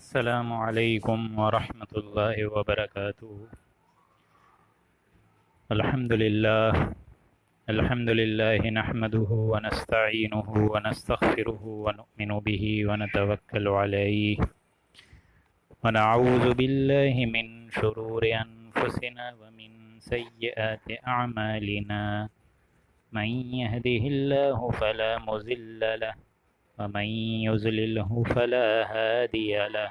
السلام علیکم ورحمۃ اللہ وبرکاتہ۔ الحمد للہ نحمده ونستعینه ونستغفره ونؤمن به ونتوکل علیہ ونعوذ باللہ من شرور انفسنا ومن سیئات اعمالنا من يهده الله فلا مضل له ومن يضلله فلا هادي له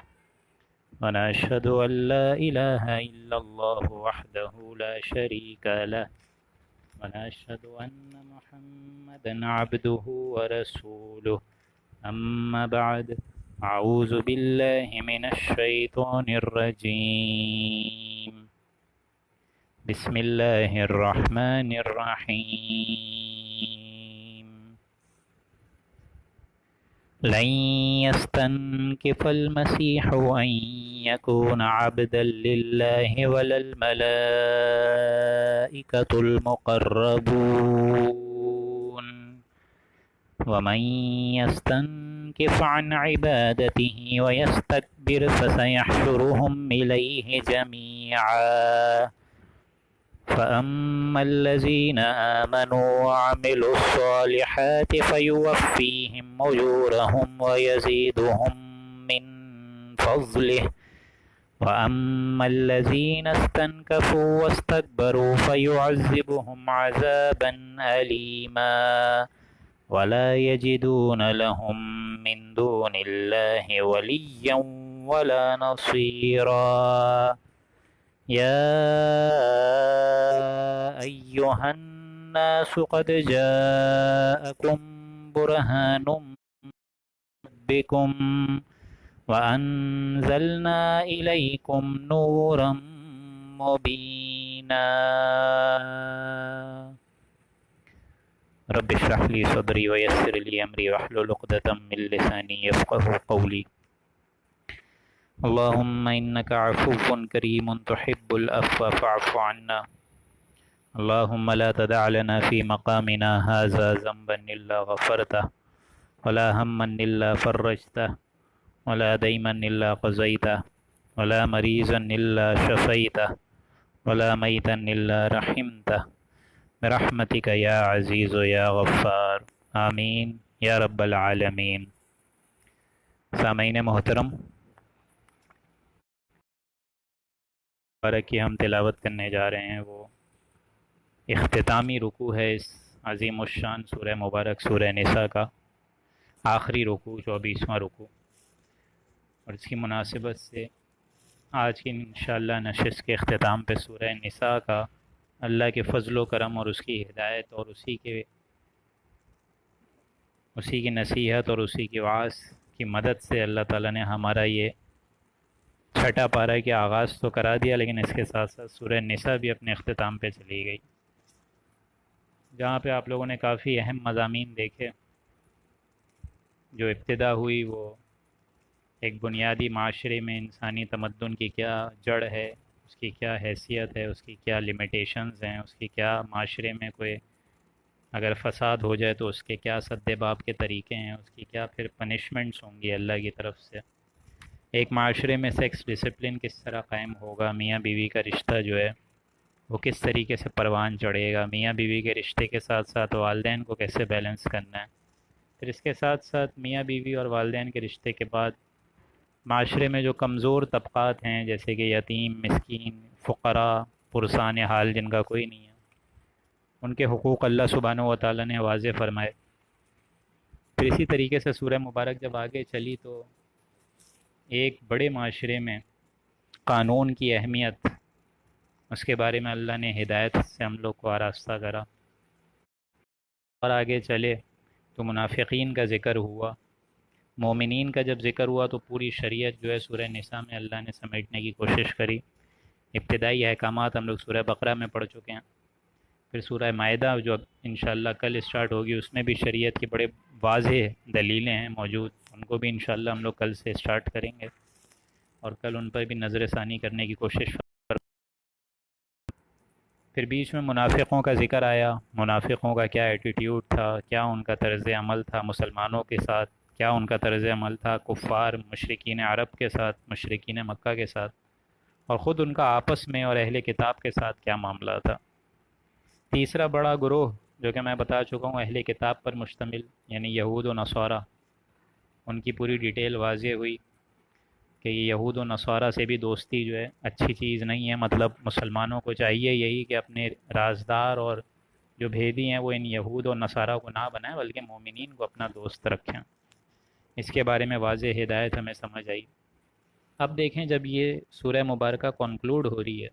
ونشهد أن لا إله إلا الله وحده لا شريك له ونشهد أن محمدا عبده ورسوله أما بعد أعوذ بالله من الشيطان الرجيم بسم الله الرحمن الرحيم لن يستنكف المسيح أن يكون عبدا لله ولا الملائكة المقربون ومن يستنكف عن عبادته ويستكبر فسيحشرهم إليه جميعا فأما الذين آمنوا وعملوا الصالحات فيوفيهم أجورهم ويزيدهم من فضله وأما الذين استنكفوا واستكبروا فيعذبهم عذابا أليما ولا يجدون لهم من دون الله وليا ولا نصيرا يا أيها الناس قد جاءكم برهان من ربكم وأنزلنا إليكم نورا مبينا رب اشرح لي صدري ويسر لي أمري واحلل عقدة من لساني يفقهوا قولي اللهم إنك عفو كريم تحب العفو فاعف عنا اللهم لا تدع لنا في مقامنا هذا ذنبا إلا غفرته ولا هما إلا فرجته ولا ديما إلا قضيته ولا مريضا إلا شفيته ولا ميتا إلا رحمته برحمتك يا عزيز يا غفار آمین یا رب العالمین۔ سامعین محترم، کی ہم تلاوت کرنے جا رہے ہیں وہ اختتامی رکوع ہے اس عظیم الشان سورہ مبارک سورہ نساء کا، آخری رکوع 24واں رکوع، اور اس کی مناسبت سے آج کی انشاءاللہ نشست کے اختتام پہ سورہ نساء کا اللہ کے فضل و کرم اور اس کی ہدایت اور اسی کی نصیحت اور اسی کی وعظ کی مدد سے اللہ تعالیٰ نے ہمارا یہ چھٹا پارہ کے آغاز تو کرا دیا، لیکن اس کے ساتھ ساتھ سورہ نساء بھی اپنے اختتام پہ چلی گئی، جہاں پہ آپ لوگوں نے کافی اہم مضامین دیکھے۔ جو ابتدا ہوئی وہ ایک بنیادی معاشرے میں انسانی تمدن کی کیا جڑ ہے، اس کی کیا حیثیت ہے، اس کی کیا لیمیٹیشنز ہیں، اس کی کیا معاشرے میں کوئی اگر فساد ہو جائے تو اس کے کیا سد باب کے طریقے ہیں، اس کی کیا پھر پنشمنٹس ہوں گی اللہ کی طرف سے، ایک معاشرے میں سیکس ڈسپلن کس طرح قائم ہوگا، میاں بیوی کا رشتہ جو ہے وہ کس طریقے سے پروان چڑھے گا، میاں بیوی کے رشتے کے ساتھ ساتھ والدین کو کیسے بیلنس کرنا ہے، پھر اس کے ساتھ ساتھ میاں بیوی اور والدین کے رشتے کے بعد معاشرے میں جو کمزور طبقات ہیں جیسے کہ یتیم، مسکین، فقراء، پرسان حال جن کا کوئی نہیں ہے، ان کے حقوق اللہ سبحانہ و تعالیٰ نے واضح فرمائے۔ پھر اسی طریقے سے سورہ مبارک جب آگے چلی تو ایک بڑے معاشرے میں قانون کی اہمیت، اس کے بارے میں اللہ نے ہدایت سے ہم لوگ کو آراستہ کرا، اور آگے چلے تو منافقین کا ذکر ہوا، مومنین کا جب ذکر ہوا تو پوری شریعت جو ہے سورہ نساء میں اللہ نے سمیٹنے کی کوشش کری۔ ابتدائی احکامات ہم لوگ سورہ بقرہ میں پڑھ چکے ہیں، پھر سورہ مائدہ جو اب انشاءاللہ کل اسٹارٹ ہوگی اس میں بھی شریعت کی بڑے واضح دلیلیں ہیں موجود، ان کو بھی انشاءاللہ ہم لوگ کل سے اسٹارٹ کریں گے اور کل ان پر بھی نظر ثانی کرنے کی کوشش پھر بیچ میں منافقوں کا ذکر آیا، منافقوں کا کیا ایٹیٹیوڈ تھا، کیا ان کا طرز عمل تھا مسلمانوں کے ساتھ، کیا ان کا طرز عمل تھا کفار مشرکین عرب کے ساتھ، مشرکین مکہ کے ساتھ، اور خود ان کا آپس میں اور اہل کتاب کے ساتھ کیا معاملہ تھا۔ تیسرا بڑا گروہ جو کہ میں بتا چکا ہوں اہل کتاب پر مشتمل، یعنی یہود و نصارہ، ان کی پوری ڈیٹیل واضح ہوئی کہ یہ یہود و نصارہ سے بھی دوستی جو ہے اچھی چیز نہیں ہے، مطلب مسلمانوں کو چاہیے یہی کہ اپنے رازدار اور جو بھیدی ہیں وہ ان یہود و نصارہ کو نہ بنائیں بلکہ مومنین کو اپنا دوست رکھیں۔ اس کے بارے میں واضح ہدایت ہمیں سمجھ آئی۔ اب دیکھیں جب یہ سورہ مبارکہ کنکلوڈ ہو رہی ہے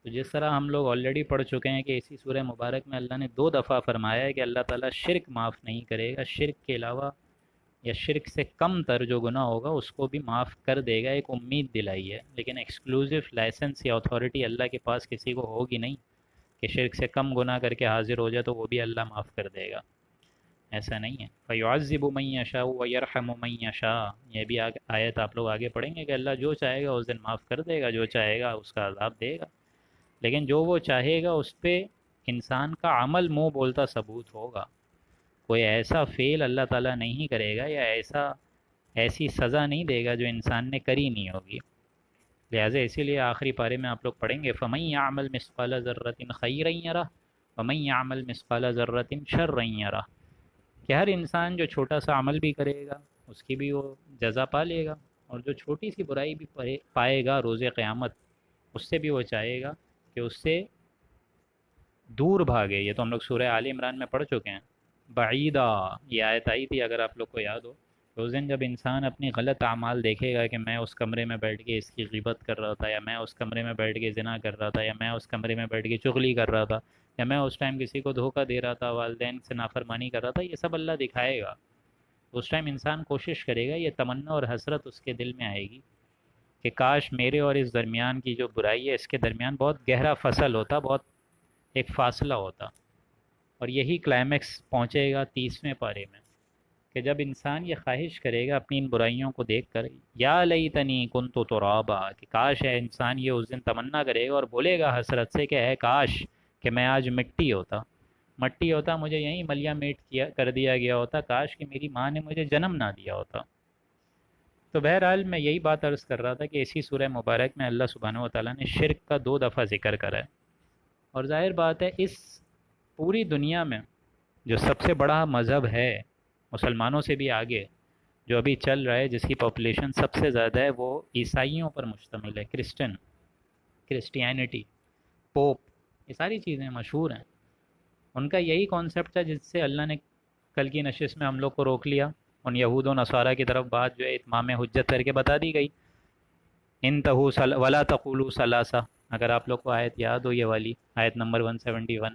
تو جس طرح ہم لوگ آلریڈی پڑھ چکے ہیں کہ اسی سورہ مبارک میں اللہ نے 2 دفعہ فرمایا ہے کہ اللہ تعالیٰ شرک معاف نہیں کرے گا، شرک کے علاوہ یا شرک سے کم تر جو گناہ ہوگا اس کو بھی معاف کر دے گا، ایک امید دلائی ہے، لیکن ایکسکلوزیو لائسنس یا اتھارٹی اللہ کے پاس کسی کو ہوگی نہیں کہ شرک سے کم گناہ کر کے حاضر ہو جائے تو وہ بھی اللہ معاف کر دے گا، ایسا نہیں ہے۔ فَيُعَذِّبُ مَن يَشَاءُ وَيَرْحَمُ مَن يَشَاءُ، یہ بھی آیت آپ لوگ آگے پڑھیں گے کہ اللہ جو چاہے گا اس دن معاف کر دے گا، جو چاہے گا اس کا عذاب دے گا، لیکن جو وہ چاہے گا اس پہ انسان کا عمل منہ بولتا ثبوت ہوگا۔ کوئی ایسا فعل اللہ تعالیٰ نہیں کرے گا یا ایسی سزا نہیں دے گا جو انسان نے کری نہیں ہوگی۔ لہٰذا اسی لیے آخری پارے میں آپ لوگ پڑھیں گے فَمَن يَعْمَلْ مِثْقَالَ ذَرَّةٍ خَيْرًا يَرَهُ وَمَن يَعْمَلْ مِثْقَالَ ذَرَّةٍ شَرًّا يَرَهُ، کہ ہر انسان جو چھوٹا سا عمل بھی کرے گا اس کی بھی وہ جزا پا لے گا، اور جو چھوٹی سی برائی بھی پائے گا روز قیامت اس سے بھی وہ چاہے گا کہ اس سے دور بھاگے۔ یہ تو ہم لوگ سورہ آل عمران میں پڑھ چکے ہیں۔ بعیدہ یہ آیت آئی تھی اگر آپ لوگ کو یاد ہو، تو اس دن جب انسان اپنی غلط اعمال دیکھے گا کہ میں اس کمرے میں بیٹھ کے اس کی غیبت کر رہا تھا، یا میں اس کمرے میں بیٹھ کے زنا کر رہا تھا، یا میں اس کمرے میں بیٹھ کے چغلی کر رہا تھا، یا میں اس ٹائم کسی کو دھوکہ دے رہا تھا، والدین سے نافرمانی کر رہا تھا، یہ سب اللہ دکھائے گا۔ اس ٹائم انسان کوشش کرے گا، یہ تمنا اور حسرت اس کے دل میں آئے گی کہ کاش میرے اور اس درمیان کی جو برائی ہے اس کے درمیان بہت گہرا فصل ہوتا، بہت ایک فاصلہ ہوتا، اور یہی کلائمیکس پہنچے گا 30ویں پارے میں کہ جب انسان یہ خواہش کرے گا اپنی ان برائیوں کو دیکھ کر، یا لیتنی کنت ترابا، کہ کاش ہے انسان یہ اس دن تمنا کرے گا اور بولے گا حسرت سے کہ اے کاش کہ میں آج مٹی ہوتا، مجھے یہیں ملیا میٹ کر دیا گیا ہوتا، کاش کہ میری ماں نے مجھے جنم نہ دیا ہوتا۔ تو بہرحال میں یہی بات عرض کر رہا تھا کہ اسی سورہ مبارک میں اللہ سبحانہ و تعالیٰ نے شرک کا 2 دفعہ ذکر کرا ہے، اور ظاہر بات ہے اس پوری دنیا میں جو سب سے بڑا مذہب ہے مسلمانوں سے بھی آگے جو ابھی چل رہا ہے، جس کی پاپولیشن سب سے زیادہ ہے، وہ عیسائیوں پر مشتمل ہے، کرسچینٹی، پوپ، یہ ساری چیزیں مشہور ہیں۔ ان کا یہی کانسیپٹ تھا جس سے اللہ نے کل کی نشست میں ہم لوگ کو روک لیا، ان یہود و نصارہ کی طرف بات جو ہے اتمام حجت کر کے بتا دی گئی، انتہوا ولا تقولوا ثلاثہ، اگر آپ لوگ کو آیت یاد ہو یہ والی آیت نمبر 171،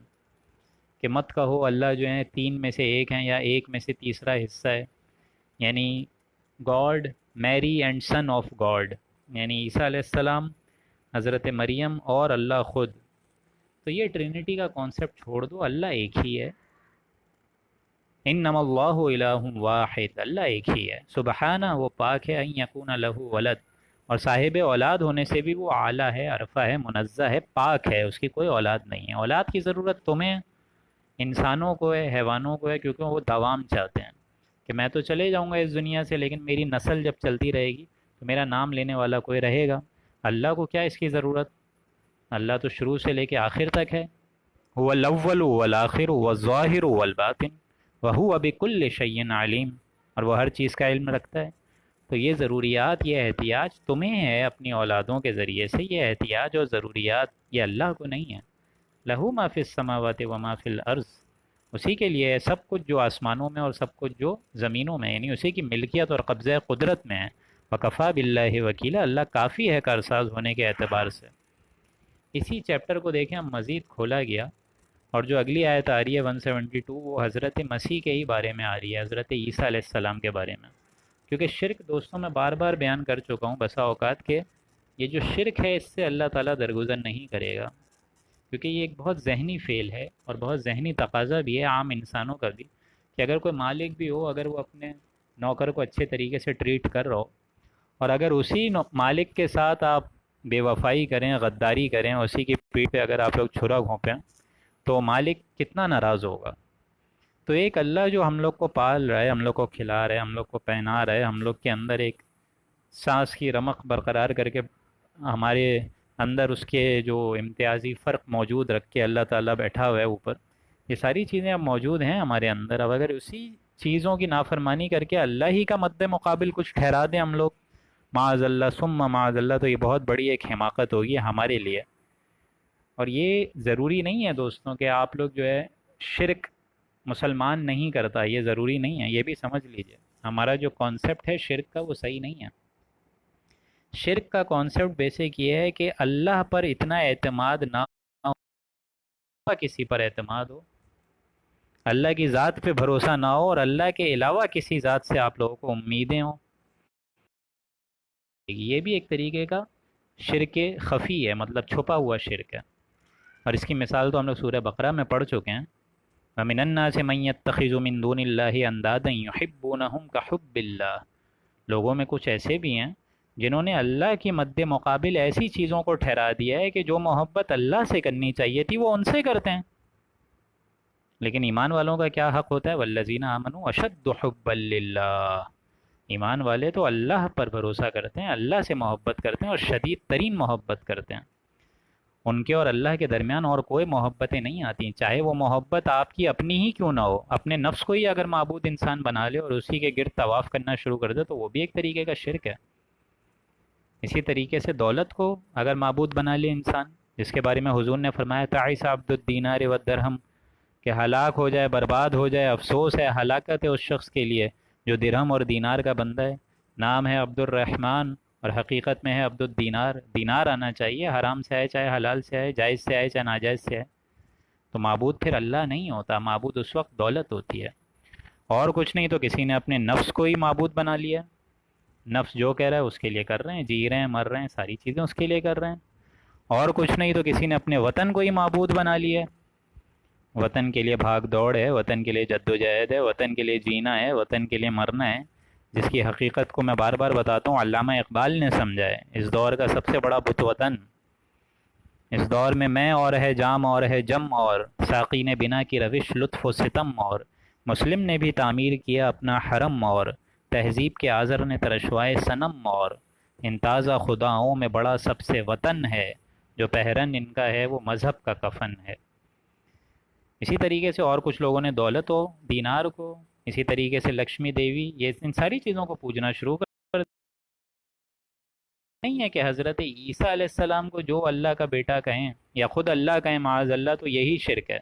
کہ مت کہو اللہ جو ہیں 3 میں سے ایک ہیں یا ایک میں سے تیسرا حصہ ہے، یعنی گاڈ، میری اینڈ سن آف گاڈ، یعنی عیسیٰ علیہ السلام، حضرت مریم اور اللہ خود۔ تو یہ ٹرینٹی کا کانسیپٹ چھوڑ دو، اللہ ایک ہی ہے، انما اللہ الہ واحد، اللہ ایک ہی ہے، سبحانہ وہ پاک ہے، ان یکون لہ ولد، اور صاحب اولاد ہونے سے بھی وہ اعلیٰ ہے، عرفہ ہے، منزہ ہے، پاک ہے، اس کی کوئی اولاد نہیں ہے۔ اولاد کی ضرورت تمہیں، انسانوں کو ہے، حیوانوں کو ہے، کیونکہ وہ دوام چاہتے ہیں کہ میں تو چلے جاؤں گا اس دنیا سے لیکن میری نسل جب چلتی رہے گی تو میرا نام لینے والا کوئی رہے گا۔ اللہ کو کیا اس کی ضرورت؟ اللہ تو شروع سے لے کے آخر تک ہے، هو الاول والآخر والظاہر والباطن وهو بكل شیء علیم، اور وہ ہر چیز کا علم رکھتا ہے۔ تو یہ ضروریات، یہ احتیاج تمہیں ہے اپنی اولادوں کے ذریعے سے، یہ احتیاج اور ضروریات یہ اللہ کو نہیں ہے۔ لہو ما فی السماوات و ما فی الارض، اسی کے لیے ہے سب کچھ جو آسمانوں میں اور سب کچھ جو زمینوں میں، یعنی اسی کی ملکیت اور قبضہ قدرت میں ہے۔ وکفا باللہ وکیلا، اللہ کافی ہے کارساز ہونے کے اعتبار سے۔ اسی چیپٹر کو دیکھیں ہم مزید کھولا گیا، اور جو اگلی آیت آ رہی ہے 172، وہ حضرت مسیح کے ہی بارے میں آ رہی ہے، حضرت عیسیٰ علیہ السلام کے بارے میں۔ کیونکہ شرک دوستوں میں بار بار بیان کر چکا ہوں بسا اوقات کہ یہ جو شرک ہے اس سے اللہ تعالیٰ درگزر نہیں کرے گا، کیونکہ یہ ایک بہت ذہنی فعل ہے اور بہت ذہنی تقاضا بھی ہے عام انسانوں کا بھی، کہ اگر کوئی مالک بھی ہو، اگر وہ اپنے نوکر کو اچھے طریقے سے ٹریٹ کر رہا ہو، اور اگر اسی مالک کے ساتھ آپ بے وفائی کریں، غداری کریں، اسی کی پیٹھ پہ اگر آپ لوگ چھرا گھونپیں تو مالک کتنا ناراض ہوگا۔ تو ایک اللہ جو ہم لوگ کو پال رہا ہے، ہم لوگ کو کھلا رہا ہے، ہم لوگ کو پہنا رہا ہے، ہم لوگ کے اندر ایک سانس کی رمق برقرار کر کے ہمارے اندر اس کے جو امتیازی فرق موجود رکھ کے اللہ تعالیٰ بیٹھا ہوا ہے اوپر، یہ ساری چیزیں اب موجود ہیں ہمارے اندر. اب اگر اسی چیزوں کی نافرمانی کر کے اللہ ہی کا مد مقابل کچھ ٹھہرا دیں ہم لوگ، معاذ اللہ ثم معاذ اللہ، تو یہ بہت بڑی ایک حماقت ہوگی ہمارے لیے. اور یہ ضروری نہیں ہے دوستوں کہ آپ لوگ جو ہے شرک مسلمان نہیں کرتا، یہ ضروری نہیں ہے، یہ بھی سمجھ لیجئے. ہمارا جو کانسیپٹ ہے شرک کا وہ صحیح نہیں ہے. شرک کا کانسیپٹ بیسک یہ ہے کہ اللہ پر اتنا اعتماد نہ ہو، کسی پر اعتماد ہو، اللہ کی ذات پہ بھروسہ نہ ہو، اور اللہ کے علاوہ کسی ذات سے آپ لوگوں کو امیدیں ہوں. یہ بھی ایک طریقے کا شرک خفی ہے، مطلب چھپا ہوا شرک ہے. اور اس کی مثال تو ہم لوگ سورہ بقرہ میں پڑھ چکے ہیں. وَمِنَ النَّاسِ مَن يَتَّخِذُ مِن دُونِ اللَّهِ أَندَادًا يُحِبُّونَهُمْ كَحُبِّ اللَّهِ. لوگوں میں کچھ ایسے بھی ہیں جنہوں نے اللہ کی مد مقابل ایسی چیزوں کو ٹھہرا دیا ہے کہ جو محبت اللہ سے کرنی چاہیے تھی وہ ان سے کرتے ہیں. لیکن ایمان والوں کا کیا حق ہوتا ہے؟ وَالَّذِينَ آمَنُوا أَشَدُّ حُبًّا لِلَّهِ. ایمان والے تو اللہ پر بھروسہ کرتے ہیں، اللہ سے محبت کرتے ہیں اور شدید ترین محبت کرتے ہیں. ان کے اور اللہ کے درمیان اور کوئی محبتیں نہیں آتی، چاہے وہ محبت آپ کی اپنی ہی کیوں نہ ہو. اپنے نفس کو ہی اگر معبود انسان بنا لے اور اسی کے گرد طواف کرنا شروع کر دے تو وہ بھی ایک طریقے کا شرک ہے. اسی طریقے سے دولت کو اگر معبود بنا لے انسان، جس کے بارے میں حضور نے فرمایا تعیس عبد الدینار والدرہم، کہ ہلاک ہو جائے، برباد ہو جائے، افسوس ہے، ہلاکت ہے اس شخص کے لیے جو درہم اور دینار کا بندہ ہے. نام ہے عبد الرحمن اور حقیقت میں ہے عبد الدینار. دینار آنا چاہیے، حرام سے آئے چاہے حلال سے آئے، جائز سے آئے چاہے ناجائز سے آئے. تو معبود پھر اللہ نہیں ہوتا، معبود اس وقت دولت ہوتی ہے. اور کچھ نہیں تو کسی نے اپنے نفس کو ہی معبود بنا لیا. نفس جو کہہ رہا ہے اس کے لیے کر رہے ہیں، جی رہے ہیں، مر رہے ہیں، ساری چیزیں اس کے لیے کر رہے ہیں. اور کچھ نہیں تو کسی نے اپنے وطن کو ہی معبود بنا لیا. وطن کے لیے بھاگ دوڑ ہے، وطن کے لیے جد و جہد ہے، وطن کے لیے جینا ہے، وطن کے لیے مرنا ہے، جس کی حقیقت کو میں بار بار بتاتا ہوں. علامہ اقبال نے سمجھا ہے اس دور کا سب سے بڑا بت وطن. اس دور میں اور ہے جام اور ہے جم، اور ساقی نے بنا کی روش لطف و ستم، اور مسلم نے بھی تعمیر کیا اپنا حرم، اور تہذیب کے آذر نے ترشوائے صنم، اور ان تازہ خداؤں میں بڑا سب سے وطن ہے، جو پہرن ان کا ہے وہ مذہب کا کفن ہے. اسی طریقے سے اور کچھ لوگوں نے دولت و دینار کو، اسی طریقے سے لکشمی دیوی، یہ ان ساری چیزوں کو پوجنا شروع کر. نہیں ہے کہ حضرت عیسیٰ علیہ السلام کو جو اللہ کا بیٹا کہیں یا خود اللہ کہیں معاذ اللہ، تو یہی شرک ہے.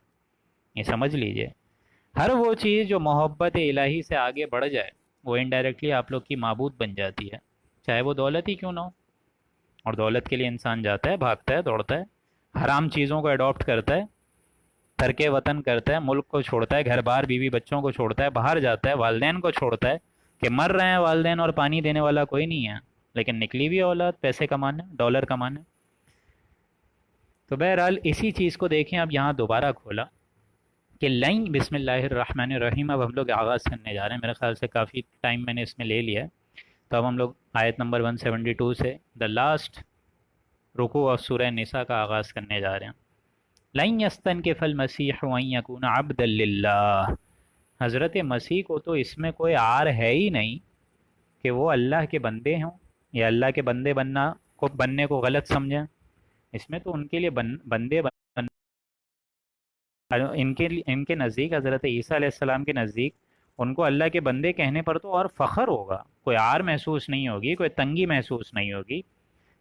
یہ سمجھ لیجئے. ہر وہ چیز جو محبت الہی سے آگے بڑھ جائے وہ انڈائریکٹلی آپ لوگ کی معبود بن جاتی ہے، چاہے وہ دولت ہی کیوں نہ ہو. اور دولت کے لیے انسان جاتا ہے، بھاگتا ہے، دوڑتا ہے، حرام چیزوں کو اڈاپٹ کرتا ہے، ترک وطن کرتا ہے، ملک کو چھوڑتا ہے، گھر بار بیوی بچوں کو چھوڑتا ہے، باہر جاتا ہے، والدین کو چھوڑتا ہے کہ مر رہے ہیں والدین اور پانی دینے والا کوئی نہیں ہے، لیکن نکلی ہوئی اولاد پیسے کمانے، ڈالر کمانے. تو بہرحال اسی چیز کو دیکھیں اب یہاں دوبارہ کھولا کہ لائن بسم اللہ الرحمن الرحیم. اب ہم لوگ آغاز کرنے جا رہے ہیں، میرے خیال سے کافی ٹائم میں نے اس میں لے لیا ہے. تو اب ہم لوگ آیت نمبر 172 سے دا لاسٹ رکوع اور سورہ نساء کا آغاز کرنے جا رہے ہیں. لَن يَسْتَنْكِفَ الْمَسِيحُ أَن يَكُونَ عَبْدًا لِلَّهِ. حضرت مسیح کو تو اس میں کوئی عار ہے ہی نہیں کہ وہ اللہ کے بندے ہوں یا اللہ کے بندے بننے کو غلط سمجھیں. اس میں تو ان کے لیے بندے ان کے نزدیک، حضرت عیسیٰ علیہ السلام کے نزدیک، ان کو اللہ کے بندے کہنے پر تو اور فخر ہوگا، کوئی عار محسوس نہیں ہوگی، کوئی تنگی محسوس نہیں ہوگی.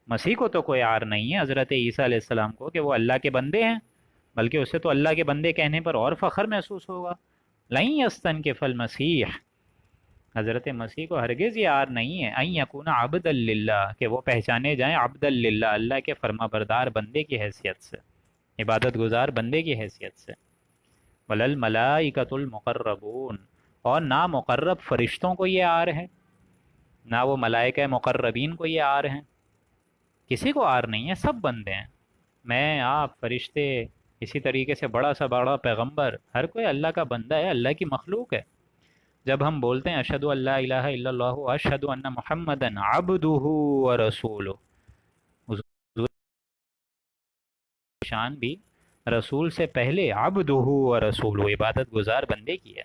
مسیح کو تو کوئی عار نہیں ہے حضرت عیسیٰ علیہ السلام کو کہ وہ اللہ کے بندے ہیں، بلکہ اسے تو اللہ کے بندے کہنے پر اور فخر محسوس ہوگا. لَن يَسْتَنْكِفَ الْمَسِيحُ. حضرت مسیح کو ہرگز یہ عار نہیں ہے ان یکون عبدا للہ، کہ وہ پہچانے جائیں عبدا للہ، اللہ کے فرما بردار بندے کی حیثیت سے، عبادت گزار بندے کی حیثیت سے. وَلَلْمَلَائِكَةُ الْمُقَرَّبُونَ. اور نہ مقرب فرشتوں کو یہ عار ہے، نہ وہ ملائکہ مقربین کو یہ عار ہیں. کسی کو عار نہیں ہے، سب بندے ہیں. میں، آپ، فرشتے، اسی طریقے سے بڑا سا بڑا پیغمبر، ہر کوئی اللہ کا بندہ ہے، اللہ کی مخلوق ہے. جب ہم بولتے ہیں اشہدو ان لا الہ الا اللہ اشہدو ان محمدًا عبدہ ورسولہ، حضور کی شان بھی رسول سے پہلے عبدہ ورسولہ، عبادت گزار بندے کی ہے.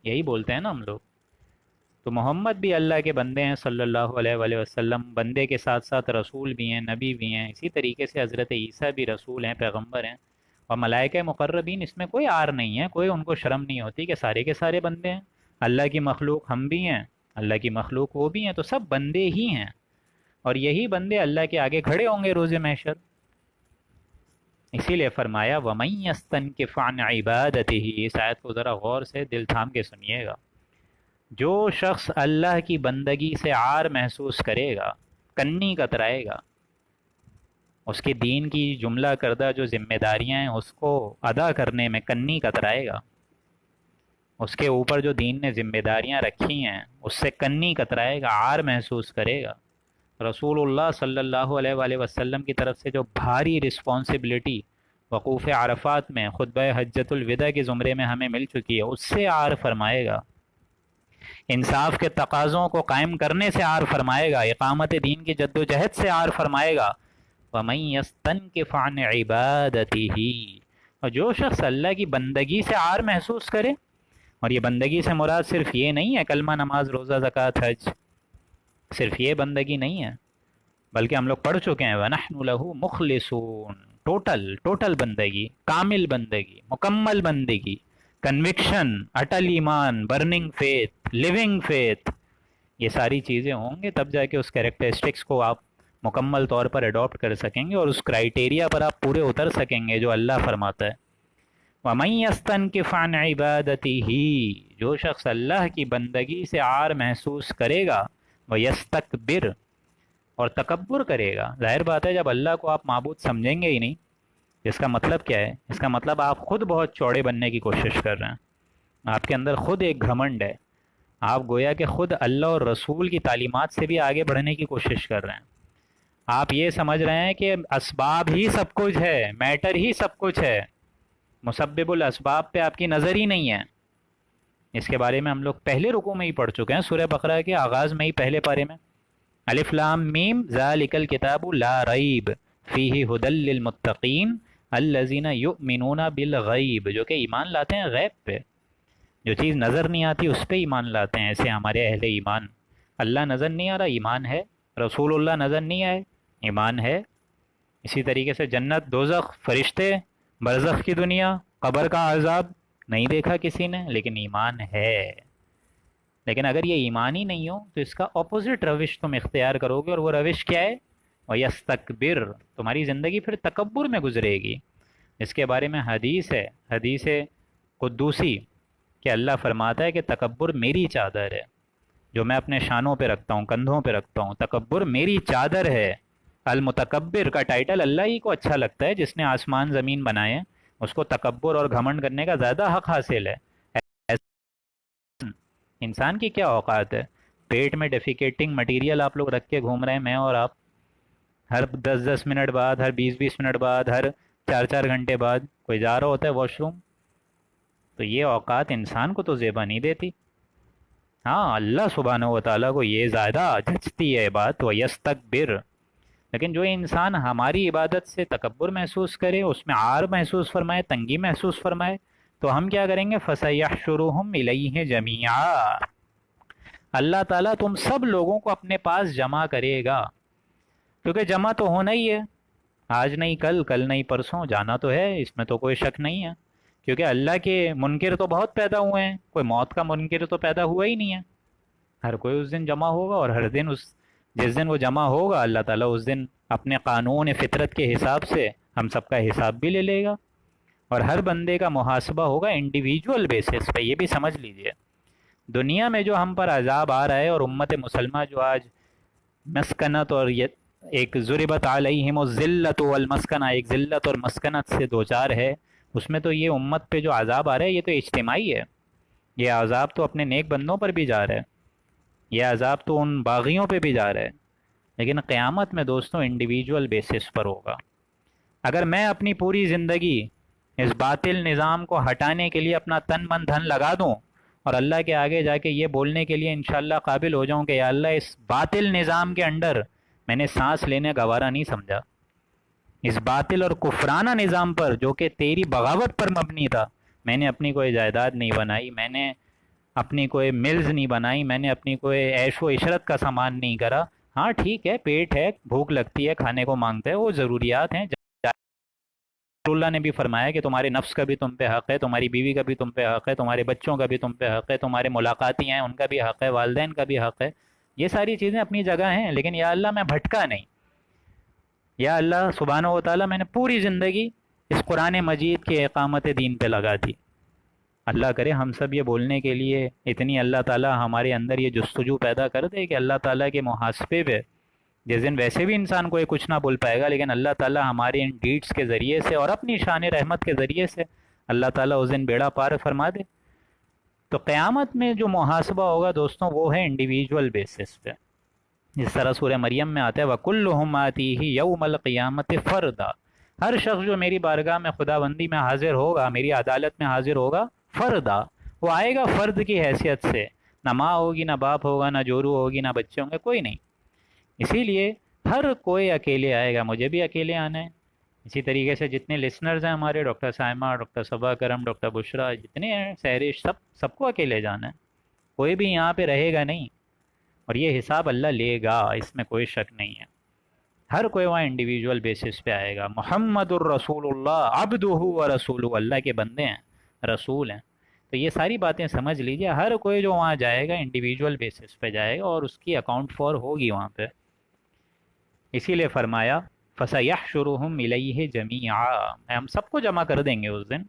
یہی بولتے ہیں نا ہم لوگ. تو محمد بھی اللہ کے بندے ہیں صلی اللہ علیہ وآلہ وسلم، بندے کے ساتھ ساتھ رسول بھی ہیں، نبی بھی ہیں. اسی طریقے سے حضرت عیسیٰ بھی رسول ہیں، پیغمبر ہیں. اور ملائکہ مقربین، اس میں کوئی آر نہیں ہے، کوئی ان کو شرم نہیں ہوتی کہ سارے کے سارے بندے ہیں. اللہ کی مخلوق ہم بھی ہیں، اللہ کی مخلوق وہ بھی ہیں، تو سب بندے ہی ہیں. اور یہی بندے اللہ کے آگے کھڑے ہوں گے روز محشر. اسی لیے فرمایا وَمَن يَسْتَنْكِفْ عَنْ عِبَادَتِهِ. اس آیت کو ذرا غور سے دل تھام کے سنیے گا. جو شخص اللہ کی بندگی سے عار محسوس کرے گا، کنی کترائے گا، اس کے دین کی جملہ کردہ جو ذمہ داریاں ہیں اس کو ادا کرنے میں کنی کترائے گا، اس کے اوپر جو دین نے ذمہ داریاں رکھی ہیں اس سے کنی کترائے گا، عار محسوس کرے گا. رسول اللہ صلی اللہ علیہ وآلہ وسلم کی طرف سے جو بھاری رسپانسبلٹی وقوف عرفات میں خطبہ حجۃ الوداع کے زمرے میں ہمیں مل چکی ہے، اس سے عار فرمائے گا. انصاف کے تقاضوں کو قائم کرنے سے عار فرمائے گا، اقامت دین کی جد و جہد سے عار فرمائے گا. وَمَن يَسْتَنْكِفْ عَنْ عِبَادَتِهِ. اور جو شخص اللہ کی بندگی سے عار محسوس کرے، اور یہ بندگی سے مراد صرف یہ نہیں ہے کلمہ نماز روزہ زکوٰۃ حج، صرف یہ بندگی نہیں ہے، بلکہ ہم لوگ پڑھ چکے ہیں وَنَحْنُ لَهُ مُخْلِصُونَ. ٹوٹل بندگی، کامل بندگی، مکمل بندگی، کنوکشن، اٹل ایمان، برننگ فیتھ، لیونگ فیتھ. یہ ساری چیزیں ہوں گے تب جا کے اس کیریکٹرسٹکس کو آپ مکمل طور پر اڈاپٹ کر سکیں گے اور اس کرائٹیریا پر آپ پورے اتر سکیں گے جو اللہ فرماتا ہے. وَمَن يَسْتَنْكِفْ عَنْ عِبَادَتِهِ. جو شخص اللہ کی بندگی سے عار محسوس کرے گا، وَيَسْتَكْبِرْ. اور تکبر کرے گا. ظاہر بات ہے جب اللہ کو آپ معبود سمجھیں گے ہی نہیں، اس کا مطلب کیا ہے؟ اس کا مطلب آپ خود بہت چوڑے بننے کی کوشش کر رہے ہیں، آپ کے اندر خود ایک گھمنڈ ہے، آپ گویا کہ خود اللہ اور رسول کی تعلیمات سے بھی آگے بڑھنے کی کوشش کر رہے ہیں. آپ یہ سمجھ رہے ہیں کہ اسباب ہی سب کچھ ہے، میٹر ہی سب کچھ ہے، مسبب الاسباب پہ آپ کی نظر ہی نہیں ہے. اس کے بارے میں ہم لوگ پہلے رکوع میں ہی پڑھ چکے ہیں، سورہ بقرہ کے آغاز میں ہی پہلے پارے میں. الف لام میم ذالک الکتاب لا ریب فیہ ھدی للمتقین الذین یؤمنون بالغیب. جو کہ ایمان لاتے ہیں غیب پہ، جو چیز نظر نہیں آتی اس پہ ایمان لاتے ہیں. ایسے ہمارے اہل ایمان. اللہ نظر نہیں آ رہا، ایمان ہے. رسول اللہ نظر نہیں آئے، ایمان ہے. اسی طریقے سے جنت، دوزخ، فرشتے، برزخ کی دنیا، قبر کا عذاب نہیں دیکھا کسی نے، لیکن ایمان ہے. لیکن اگر یہ ایمان ہی نہیں ہو تو اس کا اپوزٹ روش تم اختیار کرو گے، اور وہ روش کیا ہے؟ وَيَسْتَكْبِرْ. تمہاری زندگی پھر تکبر میں گزرے گی. اس کے بارے میں حدیث ہے، حدیث قدوسی، کہ اللہ فرماتا ہے کہ تکبر میری چادر ہے، جو میں اپنے شانوں پہ رکھتا ہوں، کندھوں پہ رکھتا ہوں. تکبر میری چادر ہے. المتکبر کا ٹائٹل اللہ ہی کو اچھا لگتا ہے. جس نے آسمان زمین بنائے ہیں اس کو تکبر اور گھمنڈ کرنے کا زیادہ حق حاصل ہے. انسان کی کیا اوقات ہے؟ پیٹ میں ڈیفیکیٹنگ مٹیریل آپ لوگ رکھ کے گھوم رہے ہیں، میں اور آپ. ہر 10-10 منٹ بعد، ہر 20-20 منٹ بعد، ہر 4-4 گھنٹے بعد کوئی جا رہا ہوتا ہے واش روم. تو یہ اوقات انسان کو تو زیبا نہیں دیتی. ہاں، اللہ سبحانہ و تعالیٰ کو یہ زیادہ جچتی ہے بات. وَيَسْتَكْبِرْ. لیکن جو انسان ہماری عبادت سے تکبر محسوس کرے، اس میں عار محسوس فرمائے، تنگی محسوس فرمائے، تو ہم کیا کریں گے؟ فَسَيَحْشُرُهُمْ إِلَيْهِ جَمِيعًا. اللہ تعالیٰ تم سب لوگوں کو اپنے پاس جمع کرے گا، کیونکہ جمع تو ہونا ہی ہے. آج نہیں کل، کل نہیں پرسوں، جانا تو ہے، اس میں تو کوئی شک نہیں ہے. کیونکہ اللہ کے منکر تو بہت پیدا ہوئے ہیں، کوئی موت کا منکر تو پیدا ہوا ہی نہیں ہے. ہر کوئی اس دن جمع ہوگا، اور ہر دن جس دن وہ جمع ہوگا اللہ تعالیٰ اس دن اپنے قانون فطرت کے حساب سے ہم سب کا حساب بھی لے لے گا، اور ہر بندے کا محاسبہ ہوگا انڈیویجول بیسس پہ. یہ بھی سمجھ لیجئے، دنیا میں جو ہم پر عذاب آ رہا ہے، اور امت مسلمہ جو آج مسکنت اور ایک ضربت علیہم الذلۃ والمسکنہ، ایک ذلت اور مسکنت سے دوچار ہے، اس میں تو یہ امت پہ جو عذاب آ رہا ہے یہ تو اجتماعی ہے. یہ عذاب تو اپنے نیک بندوں پر بھی جا رہا ہے، یہ عذاب تو ان باغیوں پہ بھی جا رہا ہے. لیکن قیامت میں دوستوں انڈیویجول بیسس پر ہوگا. اگر میں اپنی پوری زندگی اس باطل نظام کو ہٹانے کے لیے اپنا تن من دھن لگا دوں، اور اللہ کے آگے جا کے یہ بولنے کے لیے انشاءاللہ قابل ہو جاؤں کہ یا اللہ اس باطل نظام کے انڈر میں نے سانس لینے گوارا نہیں سمجھا، اس باطل اور کفرانہ نظام پر جو کہ تیری بغاوت پر مبنی تھا، میں نے اپنی کوئی جائیداد نہیں بنائی، میں نے اپنی کوئی ملز نہیں بنائی، میں نے اپنی کوئی عیش و عشرت کا سامان نہیں کرا۔ ہاں ٹھیک ہے، پیٹ ہے، بھوک لگتی ہے، کھانے کو مانگتا ہے، وہ ضروریات ہیں۔ رسول اللہ نے بھی فرمایا کہ تمہارے نفس کا بھی تم پہ حق ہے، تمہاری بیوی کا بھی تم پہ حق ہے، تمہارے بچوں کا بھی تم پہ حق ہے، تمہارے ملاقاتی ہیں ان کا بھی حق ہے، والدین کا بھی حق ہے۔ یہ ساری چیزیں اپنی جگہ ہیں، لیکن یا اللہ میں بھٹکا نہیں۔ یا اللہ سبحانہ و تعالیٰ میں نے پوری زندگی اس قرآن مجید کے اقامت دین پہ لگا دی۔ اللہ کرے ہم سب یہ بولنے کے لیے اتنی اللہ تعالیٰ ہمارے اندر یہ جستجو پیدا کر دے کہ اللہ تعالیٰ کے محاسبے پہ جس دن ویسے بھی انسان کوئی کچھ نہ بول پائے گا، لیکن اللہ تعالیٰ ہمارے ان ڈیڈس کے ذریعے سے اور اپنی شان رحمت کے ذریعے سے اللہ تعالیٰ اس دن بیڑا پار فرما دے۔ تو قیامت میں جو محاسبہ ہوگا دوستوں، وہ ہے انڈیویجول بیسس پہ، جس طرح سورہ مریم میں آتا ہے وَكُلُّهُمْ آتِيهِ يَوْمَ الْقِيَامَةِ فَرْدًا۔ ہر شخص جو میری بارگاہ میں خدا بندی میں حاضر ہوگا، میری عدالت میں حاضر ہوگا، فردا، وہ آئے گا فرد کی حیثیت سے، نہ ماں ہوگی، نہ باپ ہوگا، نہ جورو ہوگی، نہ بچے ہوں گے، کوئی نہیں۔ اسی لیے ہر کوئی اکیلے آئے گا، مجھے بھی اکیلے آنا ہے۔ اسی طریقے سے جتنے لسنرز ہیں ہمارے، ڈاکٹر سائمہ، ڈاکٹر صبا کرم، ڈاکٹر بشرا، جتنے ہیں سہرش، سب کو اکیلے جانا ہے، کوئی بھی یہاں پہ رہے گا نہیں، اور یہ حساب اللہ لے گا، اس میں کوئی شک نہیں ہے۔ ہر کوئی وہاں انڈیویجول بیسس پہ آئے گا۔ محمد الرسول اللہ عبدہ و رسولہ، اللہ کے بندے ہیں، رسول ہیں۔ تو یہ ساری باتیں سمجھ لیجئے، ہر کوئی جو وہاں جائے گا انڈیویجول بیسس پہ جائے گا، اور اس کی اکاؤنٹ فار ہوگی وہاں پہ۔ اسی لیے فرمایا فَسَيَحْشُرُهُمْ إِلَيْهِ جَمِيعًا، میں ہم سب کو جمع کر دیں گے اس دن۔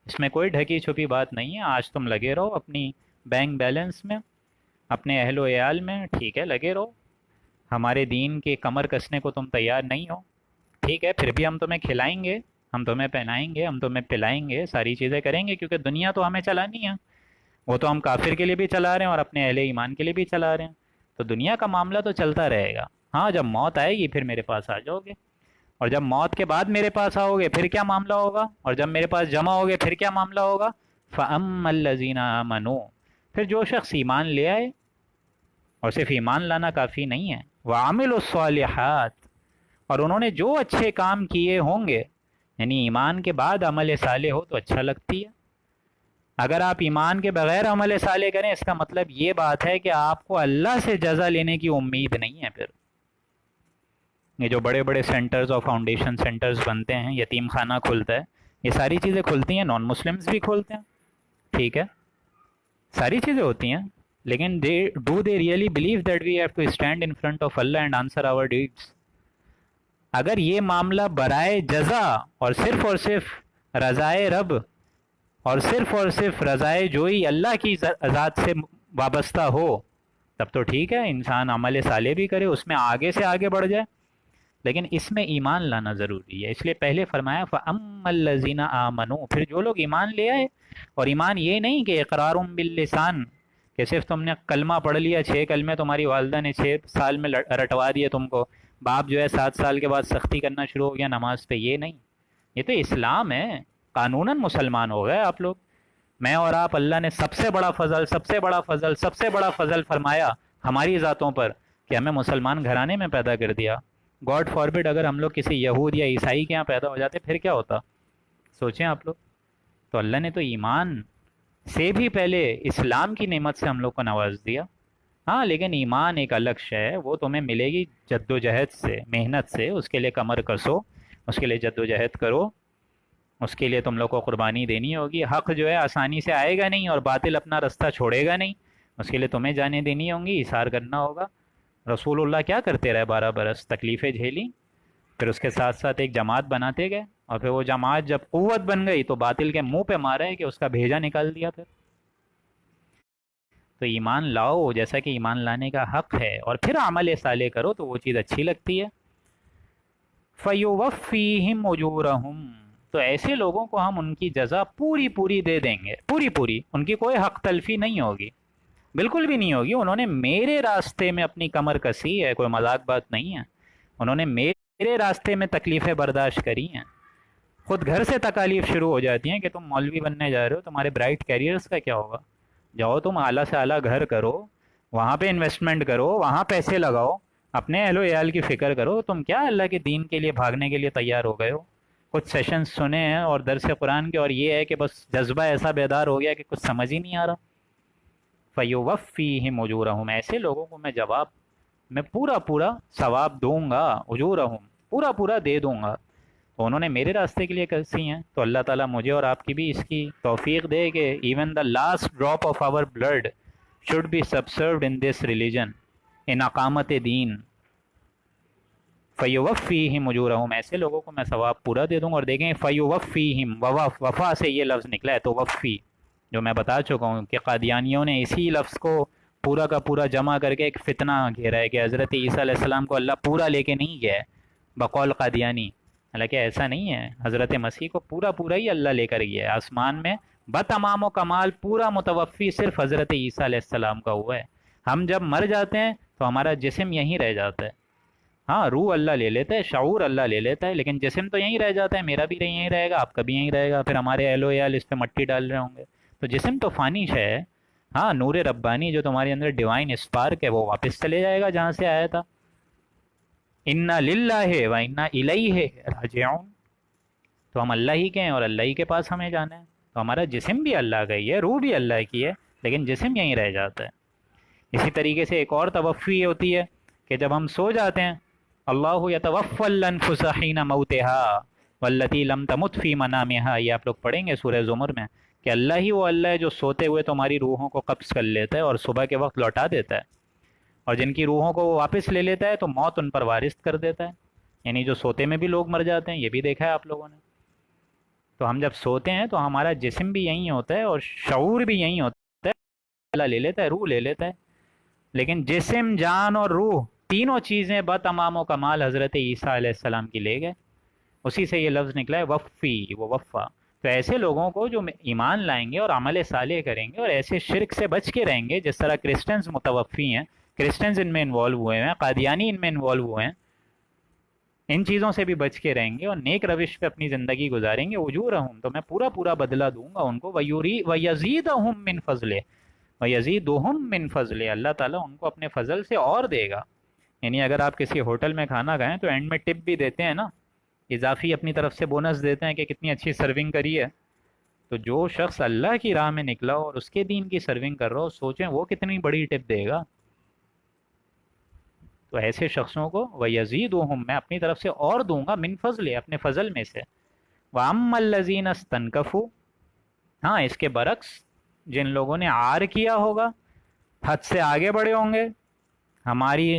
اس میں کوئی ڈھکی چھپی بات نہیں ہے۔ آج تم لگے رہو اپنی بینک بیلنس میں، اپنے اہل و عیال میں، ٹھیک ہے لگے رہو۔ ہمارے دین کے کمر کسنے کو تم تیار نہیں ہو، ٹھیک ہے، پھر بھی ہم تمہیں کھلائیں گے، ہم تمہیں پہنائیں گے، ہم تمہیں پلائیں گے، ساری چیزیں کریں گے، کیونکہ دنیا تو ہمیں چلانی ہے۔ وہ تو ہم کافر کے لیے بھی چلا رہے ہیں اور اپنے اہل ایمان کے لیے بھی چلا رہے ہیں، تو دنیا کا معاملہ تو چلتا رہے گا۔ ہاں جب موت آئے گی پھر میرے پاس آ جاؤ گے، اور جب موت کے بعد میرے پاس آؤ گے پھر کیا معاملہ ہوگا، اور جب میرے پاس جمع ہوگے پھر کیا معاملہ ہوگا۔ فَأَمَّا الَّذِينَ آمَنُوا، پھر جو شخص ایمان لے آئے، اور صرف ایمان لانا کافی نہیں ہے، وَعَمِلُوا الصَّالِحَاتِ، اور انہوں نے جو اچھے کام کیے ہوں گے، یعنی ایمان کے بعد عمل صالح ہو تو اچھا لگتی ہے۔ اگر آپ ایمان کے بغیر عمل صالح کریں، اس کا مطلب یہ بات ہے کہ آپ کو اللہ سے جزا لینے کی امید نہیں ہے۔ پھر یہ جو بڑے بڑے سینٹرز اور فاؤنڈیشن سینٹرز بنتے ہیں، یتیم خانہ کھلتا ہے، یہ ساری چیزیں کھلتی ہیں، نان مسلمز بھی کھولتے ہیں، ٹھیک ہے، ساری چیزیں ہوتی ہیں، لیکن they really believe that we have to stand in front of Allah and answer our deeds? اگر یہ معاملہ برائے جزا اور صرف رضائے رب اور صرف رضائے جوئی اللہ کی ذات سے وابستہ ہو، تب تو ٹھیک ہے، انسان عمل صالح بھی کرے، اس میں آگے سے آگے بڑھ جائے، لیکن اس میں ایمان لانا ضروری ہے۔ اس لیے پہلے فرمایا فَأَمَّا الَّذِينَ آمَنُوا، پھر جو لوگ ایمان لے آئے، اور ایمان یہ نہیں کہ اقرار باللسان، کہ صرف تم نے کلمہ پڑھ لیا، 6 کلمے تمہاری والدہ نے 6 سال میں رٹوا دیے تم کو، باپ جو ہے 7 سال کے بعد سختی کرنا شروع ہو گیا نماز پہ، یہ نہیں، یہ تو اسلام ہے، قانوناً مسلمان ہو گئے آپ لوگ۔ میں اور آپ، اللہ نے سب سے بڑا فضل فرمایا ہماری ذاتوں پر کہ ہمیں مسلمان گھرانے میں پیدا کر دیا۔ گاڈ فاربڈ اگر ہم لوگ کسی یہود یا عیسائی کے یہاں پیدا ہو جاتے پھر کیا ہوتا، سوچیں آپ لوگ۔ تو اللہ نے تو ایمان سے بھی پہلے اسلام کی نعمت سے ہم لوگ کو نواز دیا۔ ہاں لیکن ایمان ایک الگ شے ہے، وہ تمہیں ملے گی جد و جہد سے، محنت سے، اس کے لیے کمر کسو، اس کے لیے جد و جہد کرو، اس کے لیے تم لوگ کو قربانی دینی ہوگی۔ حق جو ہے آسانی سے آئے گا نہیں، اور باطل اپنا رستہ چھوڑے گا نہیں، اس کے لیے تمہیں جانیں دینی ہوں گی، ایثار کرنا ہوگا۔ رسول اللہ کیا کرتے رہے 12 برس، تکلیفیں جھیلی، پھر اس کے ساتھ ساتھ ایک جماعت بناتے گئے، اور پھر وہ جماعت جب قوت بن گئی تو باطل کے منہ پہ مارے کہ اس کا بھیجا نکال دیا۔ پھر تو ایمان لاؤ جیسا کہ ایمان لانے کا حق ہے، اور پھر عمل صالح کرو تو وہ چیز اچھی لگتی ہے۔ فَيُوَفِّيهِمْ أُجُورَهُمْ، تو ایسے لوگوں کو ہم ان کی جزا پوری دے دیں گے، پوری، ان کی کوئی حق تلفی نہیں ہوگی، بالکل بھی نہیں ہوگی۔ انہوں نے میرے راستے میں اپنی کمر کسی ہے، کوئی مذاق بات نہیں ہے، انہوں نے میرے راستے میں تکلیفیں برداشت کری ہیں۔ خود گھر سے تکالیف شروع ہو جاتی ہیں کہ تم مولوی بننے جا رہے ہو، تمہارے برائٹ کیریئرز کا کیا ہوگا، جاؤ تم اعلیٰ سے اعلیٰ گھر کرو، وہاں پہ انویسٹمنٹ کرو، وہاں پیسے لگاؤ، اپنے اہل و عیال کی فکر کرو۔ تم کیا اللہ کے دین کے لیے بھاگنے کے لیے تیار ہو گئے ہو؟ کچھ سیشنز سنے ہیں اور درس قرآن کے، اور یہ ہے کہ بس جذبہ ایسا بیدار ہو گیا کہ کچھ سمجھ ہی نہیں آ رہا۔ فَيُوَفِّيهِمْ أُجُورَهُمْ، ایسے لوگوں کو میں پورا پورا ثواب دوں گا، اجورہم پورا پورا دے دوں گا۔ تو انہوں نے میرے راستے کے لیے کرسی ہیں، تو اللہ تعالیٰ مجھے اور آپ کی بھی اس کی توفیق دے کہ even the last drop of our blood should be subserved in this religion, ان اقامت دین۔ فَيُوَفِّيهِمْ أُجُورَهُمْ، ایسے لوگوں کو میں ثواب پورا دے دوں گا۔ اور دیکھیں فَيُوَفِّيهِمْ، وفا سے یہ لفظ نکلا ہے، تو وفی جو میں بتا چکا ہوں کہ قادیانیوں نے اسی لفظ کو پورا کا پورا جمع کر کے ایک فتنہ گھیرا ہے کہ حضرت عیسیٰ علیہ السلام کو اللہ پورا لے کے نہیں گیا ہے بقول قادیانی، حالانکہ ایسا نہیں ہے، حضرت مسیح کو پورا پورا ہی اللہ لے کر گیا ہے آسمان میں، بتمام و کمال پورا متوفی صرف حضرت عیسیٰ علیہ السلام کا ہوا ہے۔ ہم جب مر جاتے ہیں تو ہمارا جسم یہیں رہ جاتا ہے، ہاں روح اللہ لے لیتا ہے، شعور اللہ لے لیتا ہے، لیکن جسم تو یہیں رہ جاتا ہے، میرا بھی یہیں رہے گا، آپ کا بھی یہیں رہے گا، پھر ہمارے اہل و عیال اس پہ مٹی ڈال رہے ہوں گے، تو جسم تو فانی ہے، ہاں نور ربانی جو تمہارے اندر ڈیوائن اسپارک ہے وہ واپس چلے جائے گا جہاں سے آیا تھا۔ انا للہ و انا الیہ راجعون، تو ہم اللہ ہی کے ہیں اور اللہ ہی کے پاس ہمیں جانا ہے، تو ہمارا جسم بھی اللہ کا ہی ہے، روح بھی اللہ کی ہے، لیکن جسم یہیں رہ جاتا ہے۔ اسی طریقے سے ایک اور توفی ہوتی ہے کہ جب ہم سو جاتے ہیں، اللہ یتوفی الانفس حین موتها والتی لم تمت فی منامها، یہ آپ لوگ پڑھیں گے سورہ زمر میں کہ اللہ ہی وہ اللہ ہے جو سوتے ہوئے تمہاری روحوں کو قبض کر لیتا ہے اور صبح کے وقت لوٹا دیتا ہے، اور جن کی روحوں کو وہ واپس لے لیتا ہے تو موت ان پر وارث کر دیتا ہے، یعنی جو سوتے میں بھی لوگ مر جاتے ہیں، یہ بھی دیکھا ہے آپ لوگوں نے۔ تو ہم جب سوتے ہیں تو ہمارا جسم بھی یہیں ہوتا ہے اور شعور بھی یہیں ہوتا ہے، اللہ لے لیتا ہے، روح لے لیتا ہے، لیکن جسم، جان اور روح تینوں چیزیں بتمام و کمال حضرت عیسیٰ علیہ السلام کی لے گئے، اسی سے یہ لفظ نکلا ہے وفی، وہ وفا۔ تو ایسے لوگوں کو جو ایمان لائیں گے اور عمل صالح کریں گے اور ایسے شرک سے بچ کے رہیں گے، جس طرح کرسچنز متوفی ہیں، کرسچنز ان میں انوالو ہوئے ہیں، قادیانی ان میں انوالو ہوئے ہیں، ان چیزوں سے بھی بچ کے رہیں گے اور نیک روش پہ اپنی زندگی گزاریں گے، اجورہم، تو میں پورا پورا بدلہ دوں گا ان کو، ویزیدہم من فضلہ، ویزیدہم من فضلہ، اللہ تعالیٰ ان کو اپنے فضل سے اور دے گا۔ یعنی اگر آپ کسی ہوٹل میں کھانا کھائیں تو اینڈ میں ٹپ بھی دیتے ہیں نا، اضافی اپنی طرف سے بونس دیتے ہیں کہ کتنی اچھی سرونگ کری ہے، تو جو شخص اللہ کی راہ میں نکلا اور اس کے دین کی سرونگ کر رہا ہو، سوچیں وہ کتنی بڑی ٹپ دے گا۔ تو ایسے شخصوں کو وَيَزِيدُهُمْ، میں اپنی طرف سے اور دوں گا، من فضل، اپنے فضل میں سے۔ وَأَمَّا الَّذِينَ اسْتَنْكَفُوا، ہاں اس کے برعکس جن لوگوں نے عار کیا ہوگا، حد سے آگے بڑھے ہوں گے، ہماری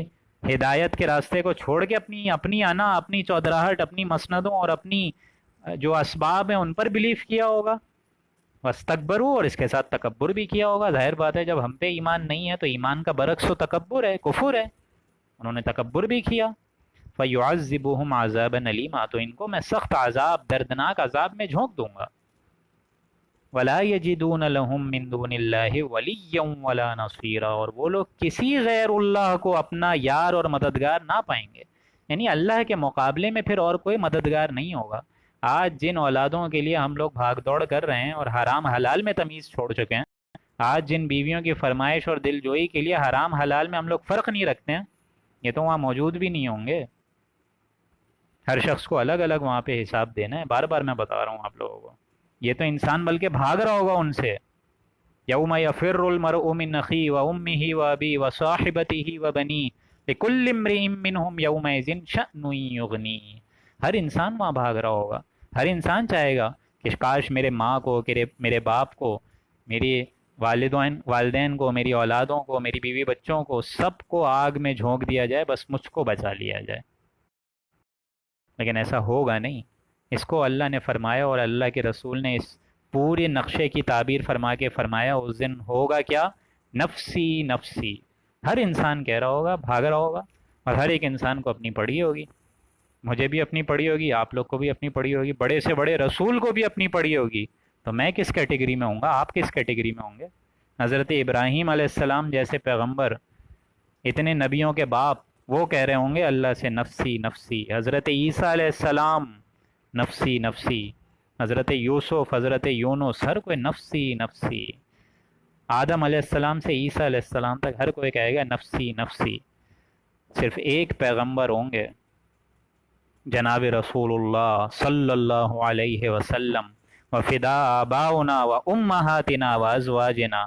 ہدایت کے راستے کو چھوڑ کے اپنی انا، اپنی چودراہٹ، اپنی مسندوں اور اپنی جو اسباب ہیں ان پر بلیف کیا ہوگا، واستکبروا، اور اس کے ساتھ تکبر بھی کیا ہوگا۔ ظاہر بات ہے جب ہم پہ ایمان نہیں ہے تو ایمان کا برعکس تو تکبر ہے، کفر ہے، انہوں نے تکبر بھی کیا۔ فَيُعَذِّبُهُمْ عَذَابًا أَلِيمًا، تو ان کو میں سخت عذاب، دردناک عذاب میں جھونک دوں گا۔ وَلَا يَجِدُونَ لَهُم مِّن دُونِ اللَّهِ وَلِيًّا وَلَا نَصِيرًا، اور وہ لوگ کسی غیر اللہ کو اپنا یار اور مددگار نہ پائیں گے، یعنی اللہ کے مقابلے میں پھر اور کوئی مددگار نہیں ہوگا۔ آج جن اولادوں کے لیے ہم لوگ بھاگ دوڑ کر رہے ہیں اور حرام حلال میں تمیز چھوڑ چکے ہیں، آج جن بیویوں کی فرمائش اور دل جوئی کے لیے حرام حلال میں ہم لوگ فرق نہیں رکھتے ہیں، یہ تو وہاں موجود بھی نہیں ہوں گے۔ ہر شخص کو الگ الگ وہاں پہ حساب دینا ہے، بار بار میں بتا رہا ہوں آپ لوگوں کو، یہ تو انسان بلکہ بھاگ رہا ہوگا ان سے۔ یوم یفر المرء من اخیہ وامہ وابیہ وصاحبتہ وبنیہ لکل امرئ منہم یومئذ شأن یغنیہ، ہر انسان وہاں بھاگ رہا ہوگا، ہر انسان چاہے گا کہ کاش میرے ماں کو، میرے باپ کو، میری والدین کو، میری اولادوں کو، میری بیوی بچوں کو، سب کو آگ میں جھونک دیا جائے، بس مجھ کو بچا لیا جائے، لیکن ایسا ہوگا نہیں۔ اس کو اللہ نے فرمایا اور اللہ کے رسول نے اس پورے نقشے کی تعبیر فرما کے فرمایا، اس دن ہوگا کیا؟ نفسی نفسی، ہر انسان کہہ رہا ہوگا، بھاگ رہا ہوگا، اور ہر ایک انسان کو اپنی پڑی ہوگی، مجھے بھی اپنی پڑی ہوگی، آپ لوگ کو بھی اپنی پڑی ہوگی، بڑے سے بڑے رسول کو بھی اپنی پڑی ہوگی، تو میں کس کیٹیگری میں ہوں گا، آپ کس کیٹیگری میں ہوں گے؟ حضرت ابراہیم علیہ السلام جیسے پیغمبر، اتنے نبیوں کے باپ، وہ کہہ رہے ہوں گے اللہ سے نفسی نفسی۔ حضرت عیسیٰ علیہ السلام نفسی نفسی، حضرت یوسف، حضرت یونس، ہر کوئی نفسی نفسی، آدم علیہ السلام سے عیسیٰ علیہ السلام تک ہر کوئی کہے گا نفسی نفسی۔ صرف ایک پیغمبر ہوں گے، جناب رسول اللہ صلی اللہ علیہ وسلم، وفدا آباؤنا و امہاتنا و ازواجنا،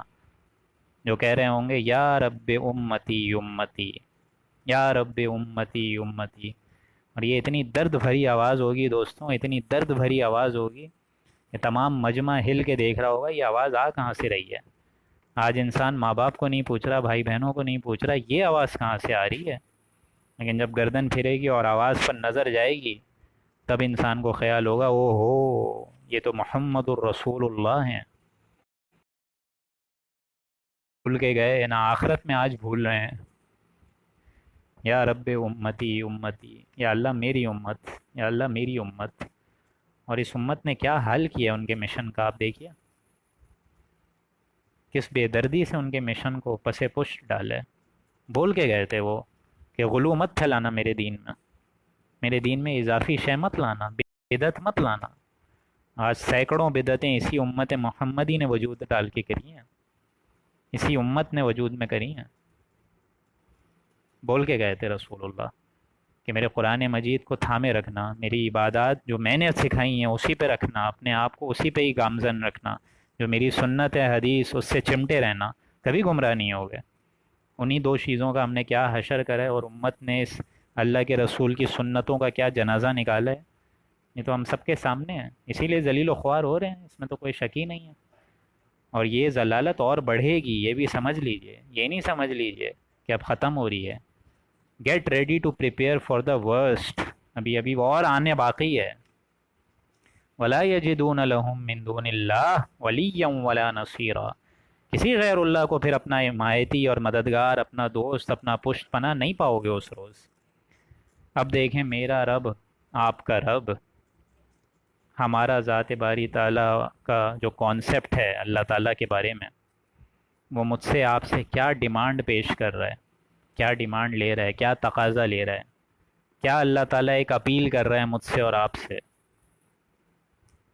جو کہہ رہے ہوں گے یا رب امتی امتی، یا رب امتی امتی، اور یہ اتنی درد بھری آواز ہوگی دوستوں، اتنی درد بھری آواز ہوگی کہ تمام مجمع ہل کے دیکھ رہا ہوگا یہ آواز آ کہاں سے رہی ہے۔ آج انسان ماں باپ کو نہیں پوچھ رہا، بھائی بہنوں کو نہیں پوچھ رہا یہ آواز کہاں سے آ رہی ہے، لیکن جب گردن پھرے گی اور آواز پر نظر جائے گی تب انسان کو خیال ہوگا او ہو یہ تو محمد الرسول اللہ ہیں۔ بھول کے گئے نہ آخرت میں آج بھول رہے ہیں۔ یا رب امتی امتی، یا اللہ میری امت، یا اللہ میری امت، اور اس امت نے کیا حل کیا ان کے مشن کا آپ دیکھیے، کس بے دردی سے ان کے مشن کو پس پشت ڈالے۔ بول کے گئے تھے وہ کہ غلو مت پھیلانا میرے دین میں، میرے دین میں اضافی شے مت لانا، بدعت مت لانا۔ آج سینکڑوں بدعتیں اسی امت محمدی نے وجود ڈال کے کری ہیں، اسی امت نے وجود میں کری ہیں۔ بول کے گئے تھے رسول اللہ کہ میرے قرآن مجید کو تھامے رکھنا، میری عبادات جو میں نے سکھائی ہیں اسی پہ رکھنا، اپنے آپ کو اسی پہ ہی گامزن رکھنا، جو میری سنت ہے حدیث اس سے چمٹے رہنا، کبھی گمراہ نہیں ہوگے۔ انہی دو چیزوں کا ہم نے کیا حشر کرا ہے، اور امت نے اس اللہ کے رسول کی سنتوں کا کیا جنازہ نکالا ہے، یہ تو ہم سب کے سامنے ہے، اسی لیے ذلیل و خوار ہو رہے ہیں، اس میں تو کوئی شک ہی نہیں ہے۔ اور یہ ضلالت اور بڑھے گی، یہ بھی سمجھ لیجئے، یہ نہیں سمجھ لیجئے کہ اب ختم ہو رہی ہے۔ Get ready to prepare for the worst, ابھی ابھی اور آنے باقی ہے۔ ولا یجدون لهم من دون اللہ ولیا ولا نصیرا، کسی غیر اللہ کو پھر اپنا حمایتی اور مددگار، اپنا دوست، اپنا پشت پناہ نہیں پاؤ گے اس روز۔ اب دیکھیں میرا رب، آپ کا رب، ہمارا ذات باری تعالیٰ کا جو کانسیپٹ ہے اللہ تعالیٰ کے بارے میں، وہ مجھ سے آپ سے کیا ڈیمانڈ پیش کر رہا ہے، کیا ڈیمانڈ لے رہا ہے، کیا تقاضا لے رہا ہے، کیا اللہ تعالیٰ ایک اپیل کر رہا ہے مجھ سے اور آپ سے۔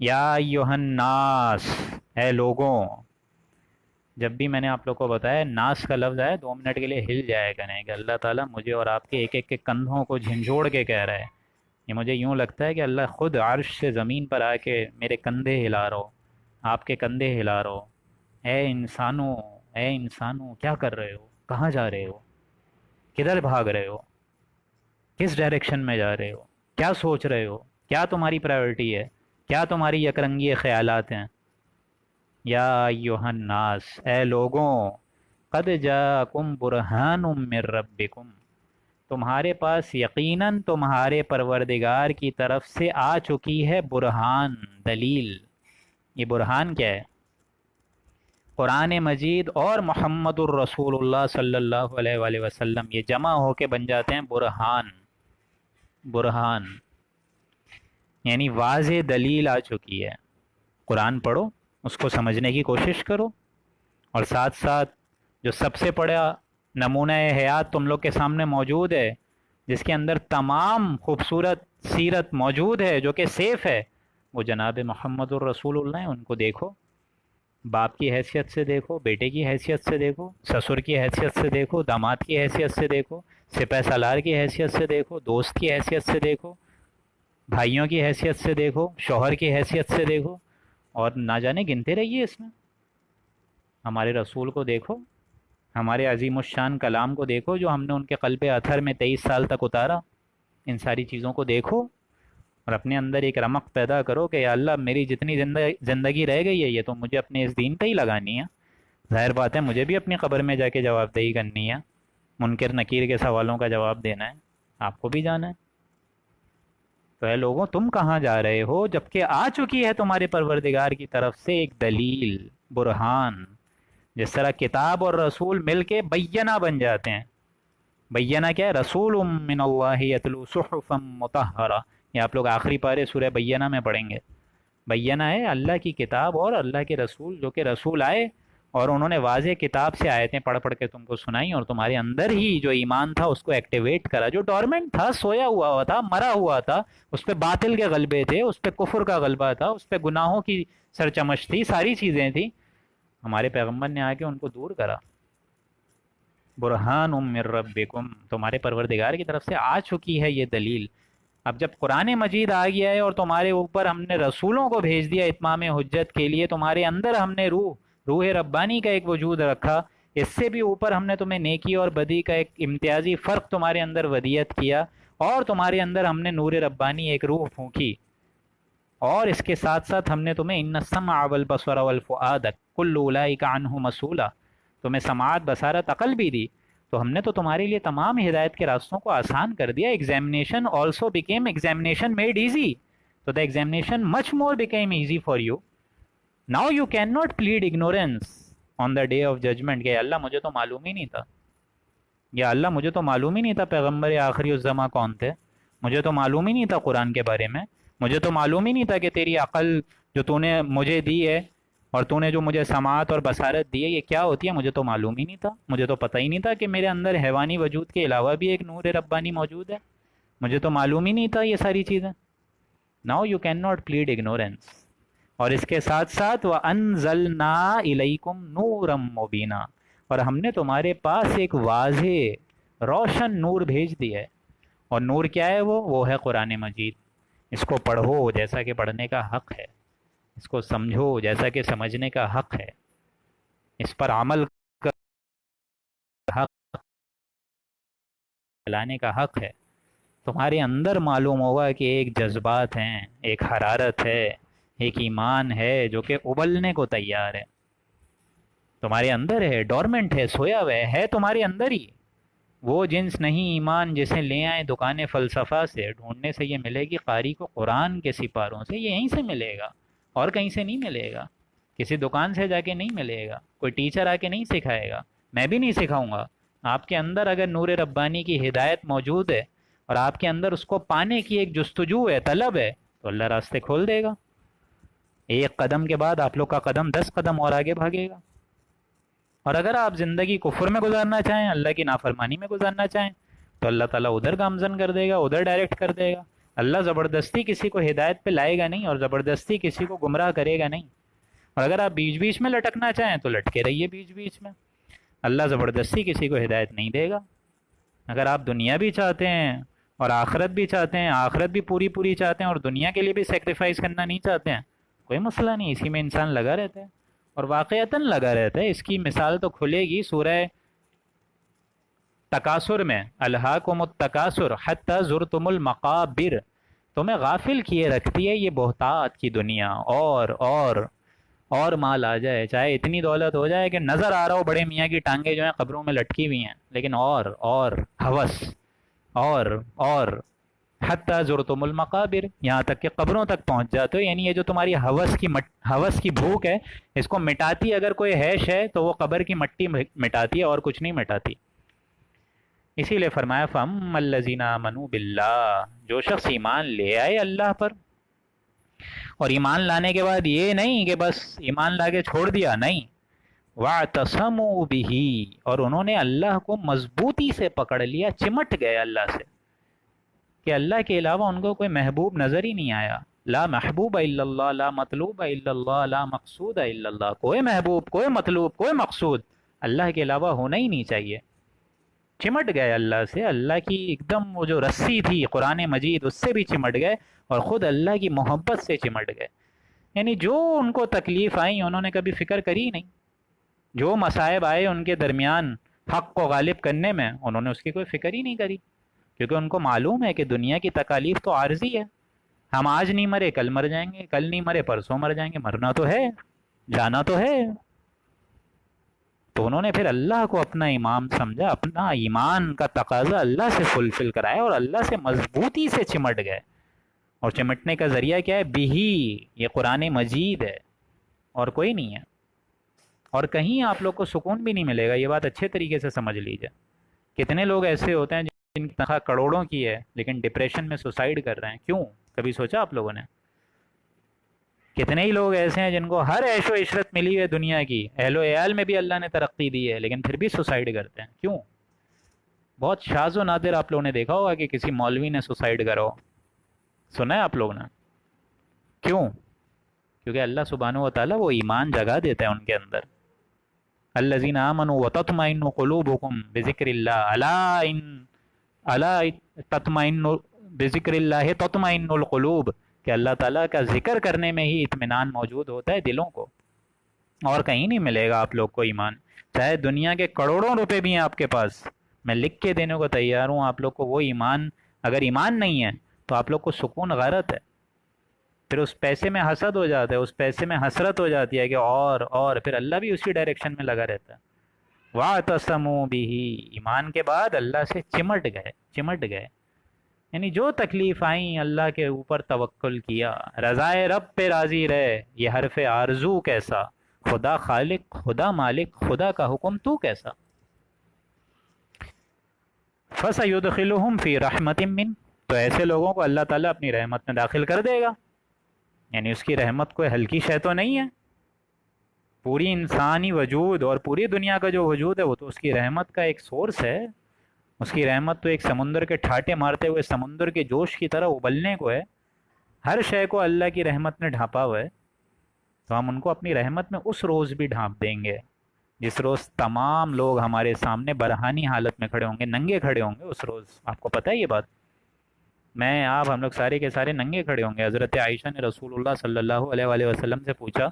یا ایہا الناس، اے لوگوں، جب بھی میں نے آپ لوگ کو بتایا ناس کا لفظ آئے 2 منٹ کے لیے ہل جائے کریں کہ اللہ تعالیٰ مجھے اور آپ کے ایک ایک کے کندھوں کو جھنجھوڑ کے کہہ رہا ہے۔ یہ مجھے یوں لگتا ہے کہ اللہ خود عرش سے زمین پر آ کے میرے کندھے ہلا رہو، آپ کے کندھے ہلا رہو، اے انسانوں، اے انسانوں کیا کر رہے ہو، کہاں جا رہے ہو، کدھر بھاگ رہے ہو، کس ڈائریکشن میں جا رہے ہو، کیا سوچ رہے ہو، کیا تمہاری پرائیورٹی ہے، کیا تمہاری یکرنگی خیالات ہیں۔ یا ایہا الناس، اے لوگوں، قد جاءکم برہان من ربکم، تمہارے پاس یقیناً تمہارے پروردگار کی طرف سے آ چکی ہے برہان، دلیل۔ یہ برہان کیا ہے؟ قرآن مجید اور محمد الرسول اللہ صلی اللہ علیہ وآلہ وسلم، یہ جمع ہو کے بن جاتے ہیں برہان۔ برہان یعنی واضح دلیل آ چکی ہے۔ قرآن پڑھو، اس کو سمجھنے کی کوشش کرو، اور ساتھ ساتھ جو سب سے بڑا نمونہ حیات تم لوگ کے سامنے موجود ہے، جس کے اندر تمام خوبصورت سیرت موجود ہے، جو کہ سیف ہے، وہ جناب محمد الرسول اللہ ہیں۔ ان کو دیکھو، باپ کی حیثیت سے دیکھو، بیٹے کی حیثیت سے دیکھو، سسر کی حیثیت سے دیکھو، داماد کی حیثیت سے دیکھو، سپہ سالار کی حیثیت سے دیکھو، دوست کی حیثیت سے دیکھو، بھائیوں کی حیثیت سے دیکھو، شوہر کی حیثیت سے دیکھو، اور نہ جانے گنتے رہیے اس میں۔ ہمارے رسول کو دیکھو، ہمارے عظیم الشان کلام کو دیکھو جو ہم نے ان کے قلب اطہر میں 23 سال تک اتارا۔ ان ساری چیزوں کو دیکھو اور اپنے اندر ایک رمق پیدا کرو کہ یا اللہ میری جتنی زندگی رہ گئی ہے یہ تو مجھے اپنے اس دین پہ ہی لگانی ہے۔ ظاہر بات ہے مجھے بھی اپنی قبر میں جا کے جواب دہی کرنی ہے، منکر نکیر کے سوالوں کا جواب دینا ہے، آپ کو بھی جانا ہے۔ تو اے لوگوں تم کہاں جا رہے ہو جبکہ آ چکی ہے تمہارے پروردگار کی طرف سے ایک دلیل، برہان۔ جس طرح کتاب اور رسول مل کے بینہ بن جاتے ہیں۔ بینہ کیا ہے؟ رسول من اللہ یتلو صحفا مطہرہ، یہ آپ لوگ آخری پارے سورہ بینہ میں پڑھیں گے۔ بینہ ہے اللہ کی کتاب اور اللہ کے رسول، جو کہ رسول آئے اور انہوں نے واضح کتاب سے آیتیں پڑھ پڑھ کے تم کو سنائیں، اور تمہارے اندر ہی جو ایمان تھا اس کو ایکٹیویٹ کرا، جو ڈورمنٹ تھا، سویا ہوا تھا، مرا ہوا تھا، اس پہ باطل کے غلبے تھے، اس پہ کفر کا غلبہ تھا، اس پہ گناہوں کی سرچمش تھی، ساری چیزیں تھیں، ہمارے پیغمبر نے آ کے ان کو دور کرا۔ برہان من ربکم، تمہارے پروردگار کی طرف سے آ چکی ہے یہ دلیل۔ اب جب قرآن مجید آ گیا ہے اور تمہارے اوپر ہم نے رسولوں کو بھیج دیا اتمام حجت کے لیے، تمہارے اندر ہم نے روح ربانی کا ایک وجود رکھا، اس سے بھی اوپر ہم نے تمہیں نیکی اور بدی کا ایک امتیازی فرق تمہارے اندر ودیت کیا، اور تمہارے اندر ہم نے نور ربانی ایک روح پھونکی، اور اس کے ساتھ ساتھ ہم نے تمہیں ان السمع والبصر والفؤاد کل اولئک عنہ مسئولا، تمہیں سماعت، بصارت، عقل بھی دی، تو ہم نے تو تمہارے لیے تمام ہدایت کے راستوں کو آسان کر دیا. Examination also became examination made easy, تو the examination much more became easy for you. Now you can not plead ignorance on the day of judgement کہ اللہ مجھے تو معلوم ہی نہیں تھا، یا اللہ مجھے تو معلوم ہی نہیں تھا پیغمبر آخری الزماں کون تھے، مجھے تو معلوم ہی نہیں تھا قرآن کے بارے میں، مجھے تو معلوم ہی نہیں تھا کہ تیری عقل جو تو نے مجھے دی ہے اور تو نے جو مجھے سماعت اور بصارت دی ہے یہ کیا ہوتی ہے، مجھے تو معلوم ہی نہیں تھا، مجھے تو پتہ ہی نہیں تھا کہ میرے اندر حیوانی وجود کے علاوہ بھی ایک نور ربانی موجود ہے، مجھے تو معلوم ہی نہیں تھا یہ ساری چیزیں. Now you can not plead ignorance. اور اس کے ساتھ ساتھ وَأَنزَلْنَا إِلَيْكُمْ نُورًا مُبِينًا، اور ہم نے تمہارے پاس ایک واضح روشن نور بھیج دیا ہے. اور نور کیا ہے؟ وہ ہے قرآن مجید. اس کو پڑھو جیسا کہ پڑھنے کا حق ہے، اس کو سمجھو جیسا کہ سمجھنے کا حق ہے، اس پر عمل کا حق، لانے کا حق ہے. تمہارے اندر معلوم ہوگا کہ ایک جذبات ہیں، ایک حرارت ہے، ایک ایمان ہے جو کہ ابلنے کو تیار ہے. تمہارے اندر ہے، ڈورمنٹ ہے، سویا ہوا ہے تمہارے اندر ہی. وہ جنس نہیں ایمان جسے لے آئیں دکان فلسفہ سے، ڈھونڈنے سے یہ ملے گی قاری کو قرآن کے سپاروں سے، یہ یہیں سے ملے گا اور کہیں سے نہیں ملے گا، کسی دکان سے جا کے نہیں ملے گا، کوئی ٹیچر آ کے نہیں سکھائے گا، میں بھی نہیں سکھاؤں گا. آپ کے اندر اگر نور ربانی کی ہدایت موجود ہے اور آپ کے اندر اس کو پانے کی ایک جستجو ہے، طلب ہے، تو اللہ راستے کھول دے گا. ایک قدم کے بعد آپ لوگ کا قدم 10 قدم اور آگے بھاگے گا. اور اگر آپ زندگی کفر میں گزارنا چاہیں، اللہ کی نافرمانی میں گزارنا چاہیں، تو اللہ تعالیٰ ادھر گامزن کر دے گا، ادھر ڈائریکٹ کر دے گا. اللہ زبردستی کسی کو ہدایت پہ لائے گا نہیں، اور زبردستی کسی کو گمراہ کرے گا نہیں. اور اگر آپ بیچ بیچ میں لٹکنا چاہیں تو لٹکے رہیے بیچ بیچ میں، اللہ زبردستی کسی کو ہدایت نہیں دے گا. اگر آپ دنیا بھی چاہتے ہیں اور آخرت بھی چاہتے ہیں، آخرت بھی پوری پوری چاہتے ہیں اور دنیا کے لیے بھی سیکریفائز کرنا نہیں چاہتے ہیں، کوئی مسئلہ نہیں، اسی میں انسان لگا رہتا ہے اور واقعتاً لگا رہتا ہے. اس کی مثال تو کھلے گی سورہ تکاثر میں، الہاکم التکاثر حتی زرتم المقابر. تمہیں غافل کیے رکھتی ہے یہ بہتات کی دنیا، اور مال آ جائے، چاہے اتنی دولت ہو جائے کہ نظر آ رہا ہو بڑے میاں کی ٹانگیں جو ہیں قبروں میں لٹکی ہوئی ہیں، لیکن اور ہوس اور حتی زرتم المقابر، یہاں تک کہ قبروں تک پہنچ جاتے ہو. یعنی یہ جو تمہاری ہوس کی بھوک ہے، اس کو مٹاتی اگر کوئی حیش ہے تو وہ قبر کی مٹی مٹاتی ہے اور کچھ نہیں مٹاتی. اسی لیے فرمایا فَأَمَّا الَّذِينَ آمَنُوا بِاللَّهِ، جو شخص ایمان لے آئے اللہ پر، اور ایمان لانے کے بعد یہ نہیں کہ بس ایمان لا کے چھوڑ دیا، نہیں، وَاعْتَصَمُوا بِهِ، اور انہوں نے اللہ کو مضبوطی سے پکڑ لیا، چمٹ گئے اللہ سے، کہ اللہ کے علاوہ ان کو کوئی محبوب نظر ہی نہیں آیا. لا محبوب الا اللہ، لا مطلوب الا اللہ، لا مقصود الا اللہ. کوئی محبوب، کوئی مطلوب، کوئی مقصود اللہ کے علاوہ ہونا ہی نہیں چاہیے. چمٹ گئے اللہ سے، اللہ کی ایک دم وہ جو رسی تھی قرآن مجید اس سے بھی چمٹ گئے، اور خود اللہ کی محبت سے چمٹ گئے. یعنی جو ان کو تکلیف آئی انہوں نے کبھی فکر کری نہیں، جو مصائب آئے ان کے درمیان حق کو غالب کرنے میں، انہوں نے اس کی کوئی فکر ہی نہیں کری، کیونکہ ان کو معلوم ہے کہ دنیا کی تکالیف تو عارضی ہے. ہم آج نہیں مرے کل مر جائیں گے، کل نہیں مرے پرسوں مر جائیں گے، مرنا تو ہے، جانا تو ہے. تو انہوں نے پھر اللہ کو اپنا امام سمجھا، اپنا ایمان کا تقاضا اللہ سے فلفل کرایا اور اللہ سے مضبوطی سے چمٹ گئے. اور چمٹنے کا ذریعہ کیا ہے؟ بِہِ، یہ قرآن مجید ہے اور کوئی نہیں ہے. اور کہیں آپ لوگ کو سکون بھی نہیں ملے گا، یہ بات اچھے طریقے سے سمجھ لیجئے. کتنے لوگ ایسے ہوتے ہیں جن کی تنخواہ کروڑوں کی ہے لیکن ڈپریشن میں سوسائڈ کر رہے ہیں، کیوں؟ کبھی سوچا آپ لوگوں نے؟ کتنے ہی لوگ ایسے ہیں جن کو ہر عیش و عشرت ملی ہے دنیا کی، اہل و عیال میں بھی اللہ نے ترقی دی ہے، لیکن پھر بھی سوسائڈ کرتے ہیں، کیوں؟ بہت شاذ و نادر آپ لوگوں نے دیکھا ہوگا کہ کسی مولوی نے سوسائڈ کرا ہو، سنا ہے آپ لوگوں نے؟ کیوں؟ کیونکہ اللہ سبحانہ و تعالیٰ وہ ایمان جگا دیتا ہے ان کے اندر. الذین آمنوا وتطمئن قلوبکم بذکر اللہ، الا تطمئن بذکر اللہ تطمئن القلوب، کہ اللہ تعالیٰ کا ذکر کرنے میں ہی اطمینان موجود ہوتا ہے دلوں کو، اور کہیں نہیں ملے گا آپ لوگ کو ایمان. چاہے دنیا کے کروڑوں روپے بھی ہیں آپ کے پاس، میں لکھ کے دینے کو تیار ہوں آپ لوگ کو وہ ایمان، اگر ایمان نہیں ہے تو آپ لوگ کو سکون غارت ہے، پھر اس پیسے میں حسد ہو جاتا ہے، اس پیسے میں حسرت ہو جاتی ہے کہ اور پھر اللہ بھی اسی ڈائریکشن میں لگا رہتا ہے۔ وَاعْتَصَمُوا بِهِ، ایمان کے بعد اللہ سے چمٹ گئے، یعنی جو تکلیف آئیں اللہ کے اوپر توکل کیا، رضائے رب پہ راضی رہے، یہ حرف آرزو کیسا، خدا خالق، خدا مالک، خدا کا حکم تو کیسا۔ فَسَيُدْخِلُهُمْ فِي رَحْمَةٍ مِّنْهُ، تو ایسے لوگوں کو اللہ تعالیٰ اپنی رحمت میں داخل کر دے گا، یعنی اس کی رحمت کوئی ہلکی شے تو نہیں ہے، پوری انسانی وجود اور پوری دنیا کا جو وجود ہے وہ تو اس کی رحمت کا ایک سورس ہے، اس کی رحمت تو ایک سمندر کے ٹھاٹے مارتے ہوئے سمندر کے جوش کی طرح ابلنے کو ہے، ہر شے کو اللہ کی رحمت نے ڈھانپا ہوا ہے، تو ہم ان کو اپنی رحمت میں اس روز بھی ڈھانپ دیں گے جس روز تمام لوگ ہمارے سامنے برہانی حالت میں کھڑے ہوں گے، ننگے کھڑے ہوں گے اس روز، آپ کو پتہ ہے یہ بات، میں آپ ہم لوگ سارے کے سارے ننگے کھڑے ہوں گے۔ حضرت عائشہ نے رسول اللہ صلی اللہ علیہ وآلہ وسلم سے پوچھا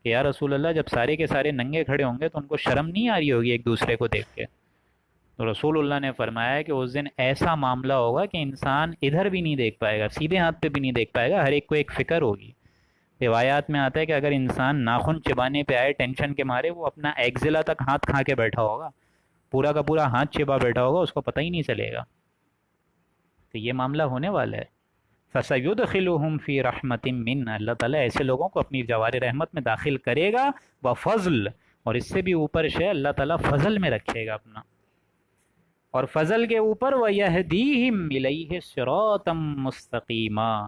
کہ یا رسول اللہ جب سارے کے سارے ننگے کھڑے ہوں گے تو ان کو شرم نہیں آ رہی ہوگی ایک دوسرے کو دیکھ کے؟ تو رسول اللہ نے فرمایا کہ اس دن ایسا معاملہ ہوگا کہ انسان ادھر بھی نہیں دیکھ پائے گا، سیدھے ہاتھ پہ بھی نہیں دیکھ پائے گا، ہر ایک کو ایک فکر ہوگی۔ روایات میں آتا ہے کہ اگر انسان ناخن چبانے پہ آئے ٹینشن کے مارے، وہ اپنا ایگزیلا تک ہاتھ کھا کے بیٹھا ہوگا، پورا کا پورا ہاتھ چبا بیٹھا ہوگا، اس کو پتہ ہی نہیں چلے گا۔ تو یہ معاملہ ہونے والا ہے۔ فَسَيُدْخِلُهُمْ فِي رَحْمَةٍ مِّنْ، اللہ تعالیٰ ایسے لوگوں کو اپنی جوار رحمت میں داخل کرے گا، وَفَضْلِ، اور اس سے بھی اوپر شے اللہ تعالیٰ فضل میں رکھے گا اپنا، اور فضل کے اوپر وَيَهْدِيهِمْ إِلَيْهِ صِرَاطًا مُسْتَقِيمًا،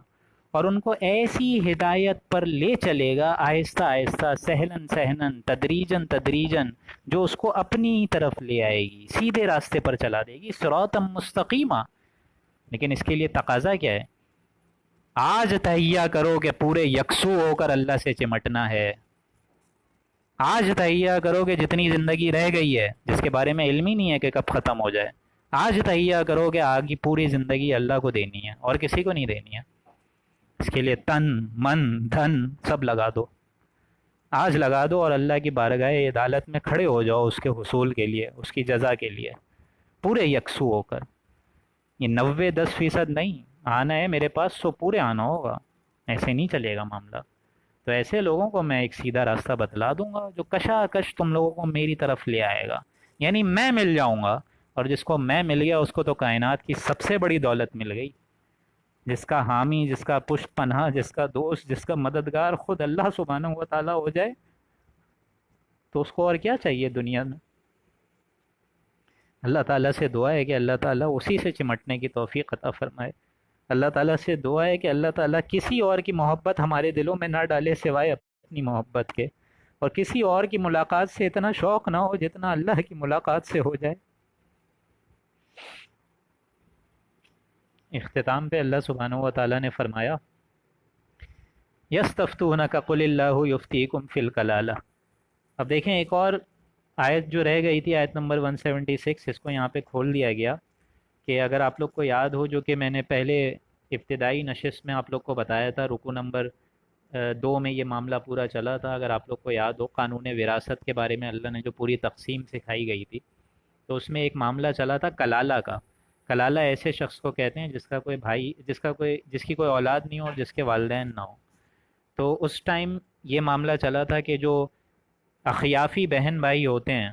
اور ان کو ایسی ہدایت پر لے چلے گا آہستہ آہستہ، سہلاً سہلاً، تدریجاً تدریجاً، جو اس کو اپنی طرف لے آئے گی، سیدھے راستے پر چلا دے گی، صراطً مستقیما۔ لیکن اس کے لیے تقاضا کیا ہے؟ آج تہیہ کرو کہ پورے یکسو ہو کر اللہ سے چمٹنا ہے، آج تہیہ کرو کہ جتنی زندگی رہ گئی ہے جس کے بارے میں علم ہی نہیں ہے کہ کب ختم ہو جائے، آج تہیہ کرو کہ آگے پوری زندگی اللہ کو دینی ہے اور کسی کو نہیں دینی ہے، اس کے لیے تن من دھن سب لگا دو، آج لگا دو اور اللہ کی بارگاہ عدالت میں کھڑے ہو جاؤ اس کے حصول کے لیے، اس کی جزا کے لیے، پورے یکسو ہو کر۔ یہ 90-10% نہیں، آنا ہے میرے پاس سو پورے آنا ہوگا، ایسے نہیں چلے گا معاملہ۔ تو ایسے لوگوں کو میں ایک سیدھا راستہ بتلا دوں گا جو کشاکش تم لوگوں کو میری طرف لے آئے گا، یعنی میں مل جاؤں گا، اور جس کو میں مل گیا اس کو تو کائنات کی سب سے بڑی دولت مل گئی، جس کا حامی، جس کا پشت پناہ، جس کا دوست، جس کا مددگار خود اللہ سبحانہ و تعالیٰ ہو جائے تو اس کو اور کیا چاہیے دنیا میں۔ اللہ تعالیٰ سے دعا ہے کہ اللہ تعالیٰ اسی سے چمٹنے کی توفیق عطا فرمائے، اللہ تعالیٰ سے دعا ہے کہ اللہ تعالیٰ کسی اور کی محبت ہمارے دلوں میں نہ ڈالے سوائے اپنی محبت کے، اور کسی اور کی ملاقات سے اتنا شوق نہ ہو جتنا اللہ کی ملاقات سے ہو جائے۔ اختتام پہ اللہ سبحانہ و تعالیٰ نے فرمایا یستفتونک قل اللہ یفتیکم فی الکلالہ۔ اب دیکھیں ایک اور آیت جو رہ گئی تھی، آیت نمبر 176، اس کو یہاں پہ کھول دیا گیا کہ اگر آپ لوگ کو یاد ہو، جو کہ میں نے پہلے ابتدائی نشست میں آپ لوگ کو بتایا تھا، رکو نمبر 2 میں یہ معاملہ پورا چلا تھا، اگر آپ لوگ کو یاد ہو، قانون وراثت کے بارے میں اللہ نے جو پوری تقسیم سکھائی گئی تھی، تو اس میں ایک معاملہ چلا تھا کلالہ کا۔ کلالہ ایسے شخص کو کہتے ہیں جس کا کوئی بھائی، جس کی کوئی اولاد نہیں ہو اور جس کے والدین نہ ہو۔ تو اس ٹائم یہ معاملہ چلا تھا کہ جو اخیافی بہن بھائی ہوتے ہیں،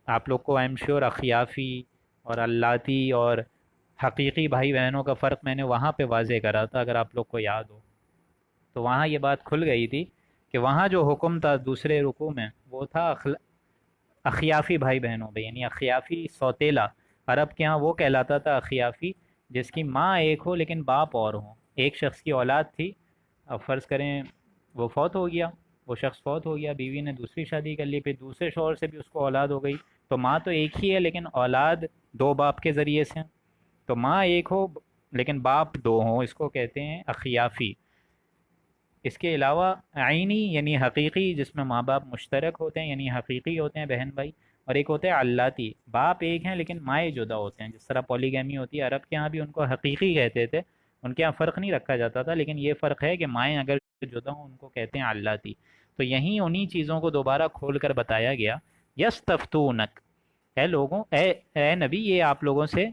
آپ لوگ کو آئی ایم شیور اخیافی اور اللاتی اور حقیقی بھائی بہنوں کا فرق میں نے وہاں پہ واضح کرا تھا، اگر آپ لوگ کو یاد ہو تو وہاں یہ بات کھل گئی تھی کہ وہاں جو حکم تھا دوسرے رکوع میں وہ تھا اخیافی بھائی بہنوں پہ، یعنی اخیافی سوتیلا، عرب کے ہاں وہ کہلاتا تھا اخیافی، جس کی ماں ایک ہو لیکن باپ اور ہوں۔ ایک شخص کی اولاد تھی، اب فرض کریں وہ فوت ہو گیا، وہ شخص فوت ہو گیا، بیوی نے دوسری شادی کر لی، پھر دوسرے شوہر سے بھی اس کو اولاد ہو گئی، تو ماں تو ایک ہی ہے لیکن اولاد دو باپ کے ذریعے سے، تو ماں ایک ہو لیکن باپ دو ہوں، اس کو کہتے ہیں اخیافی۔ اس کے علاوہ عینی یعنی حقیقی، جس میں ماں باپ مشترک ہوتے ہیں، یعنی حقیقی ہوتے ہیں بہن بھائی، اور ایک ہوتے ہیں علاتی، باپ ایک ہیں لیکن مائیں جدا ہوتے ہیں، جس طرح پولیگیمی ہوتی ہے، عرب کے ہاں بھی ان کو حقیقی کہتے تھے، ان کے ہاں فرق نہیں رکھا جاتا تھا، لیکن یہ فرق ہے کہ مائیں اگر جدا ہوں ان کو کہتے ہیں علاتی۔ تو یہیں انہی چیزوں کو دوبارہ کھول کر بتایا گیا یستفتونک، اے لوگوں، اے نبی، یہ آپ لوگوں سے